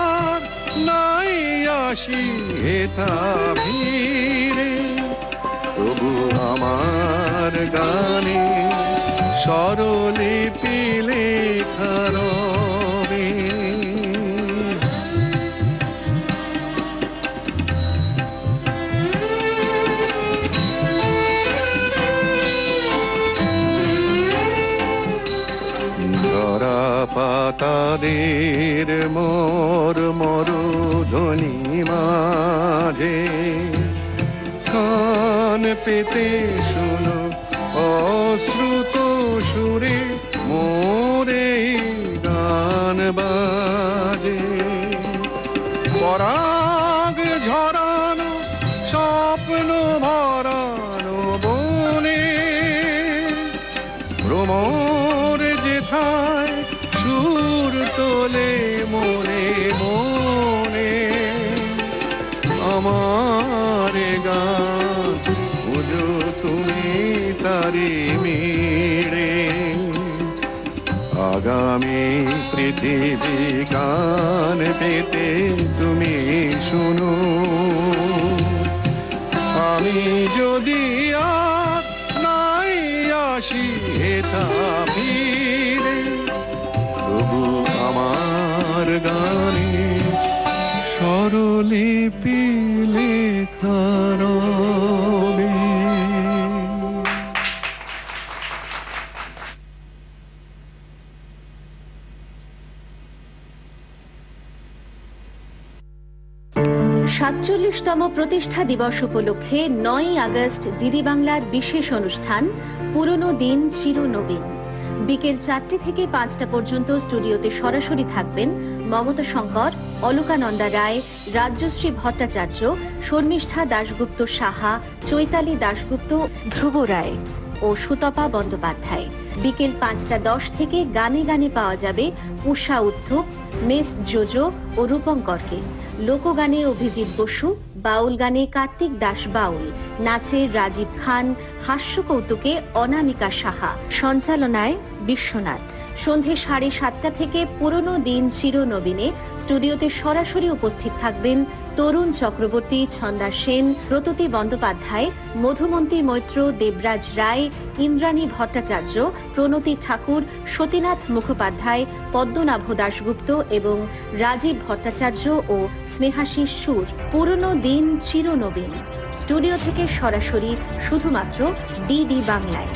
আর নাই আসি হেথা ভিড়ে, তবু আমার গানে স্বরলিপি লেখা রবে। পাতাদের মর মর ধ্বনি মাঝে কান পেতে শুনো অশ্রুত সুরে মোরে গান বাজে। পরাগ ঝরানো স্বপ্ন ভরানো বনে ভ্রমর যেথায় সুর তোলে মনে মনে, আমার গান বুঝো তুমি তারি মিড়ে। আগামী পৃথিবী গান পেতে তুমি শুনো, আমি যদি আর নাই আসি হেথা ভিড়ে, তবু আমার গানে স্বরলিপি লেখা রবে। সাতচল্লিশতম প্রতিষ্ঠা দিবস উপলক্ষে 9ই আগস্ট ডিডি বাংলার বিশেষ অনুষ্ঠান পুরনো দিন চিরনবীন। বিকেল 4টে থেকে 5টা পর্যন্ত স্টুডিওতে সরাসরি থাকবেন মমতা শঙ্কর, অলকানন্দা রায়, রাজ্যশ্রী ভট্টাচার্য, শর্মিষ্ঠা দাশগুপ্ত সাহা, চৈতালি দাশগুপ্ত, ধ্রুব রায় ও সুতপা বন্দ্যোপাধ্যায়। বিকেল 5টা 10 থেকে গানে গানে পাওয়া যাবে উষা উত্থুপ, মিস জোজো ও রূপঙ্করকে। লোকগানে অভিজিৎ বসু, বাউল গানে কার্তিক দাস বাউল, নাচে রাজীব খান, হাস্য কৌতুকে অনামিকা সাহা, সঞ্চালনায় বিশ্বনাথ। সন্ধে 7:30 থেকে পুরনো দিন চিরনবীনে স্টুডিওতে সরাসরি উপস্থিত থাকবেন তরুণ চক্রবর্তী, ছন্দা সেন, প্রততি বন্দ্যোপাধ্যায়, মধুমন্তী মৈত্র, দেবরাজ রায়, ইন্দ্রাণী ভট্টাচার্য, প্রণতি ঠাকুর, সতীনাথ মুখোপাধ্যায়, পদ্মনাভ দাশগুপ্ত এবং রাজীব ভট্টাচার্য ও স্নেহাশিস সুর। পুরনো দিন চিরনবীন স্টুডিও থেকে সরাসরি শুধুমাত্র ডিডি বাংলায়।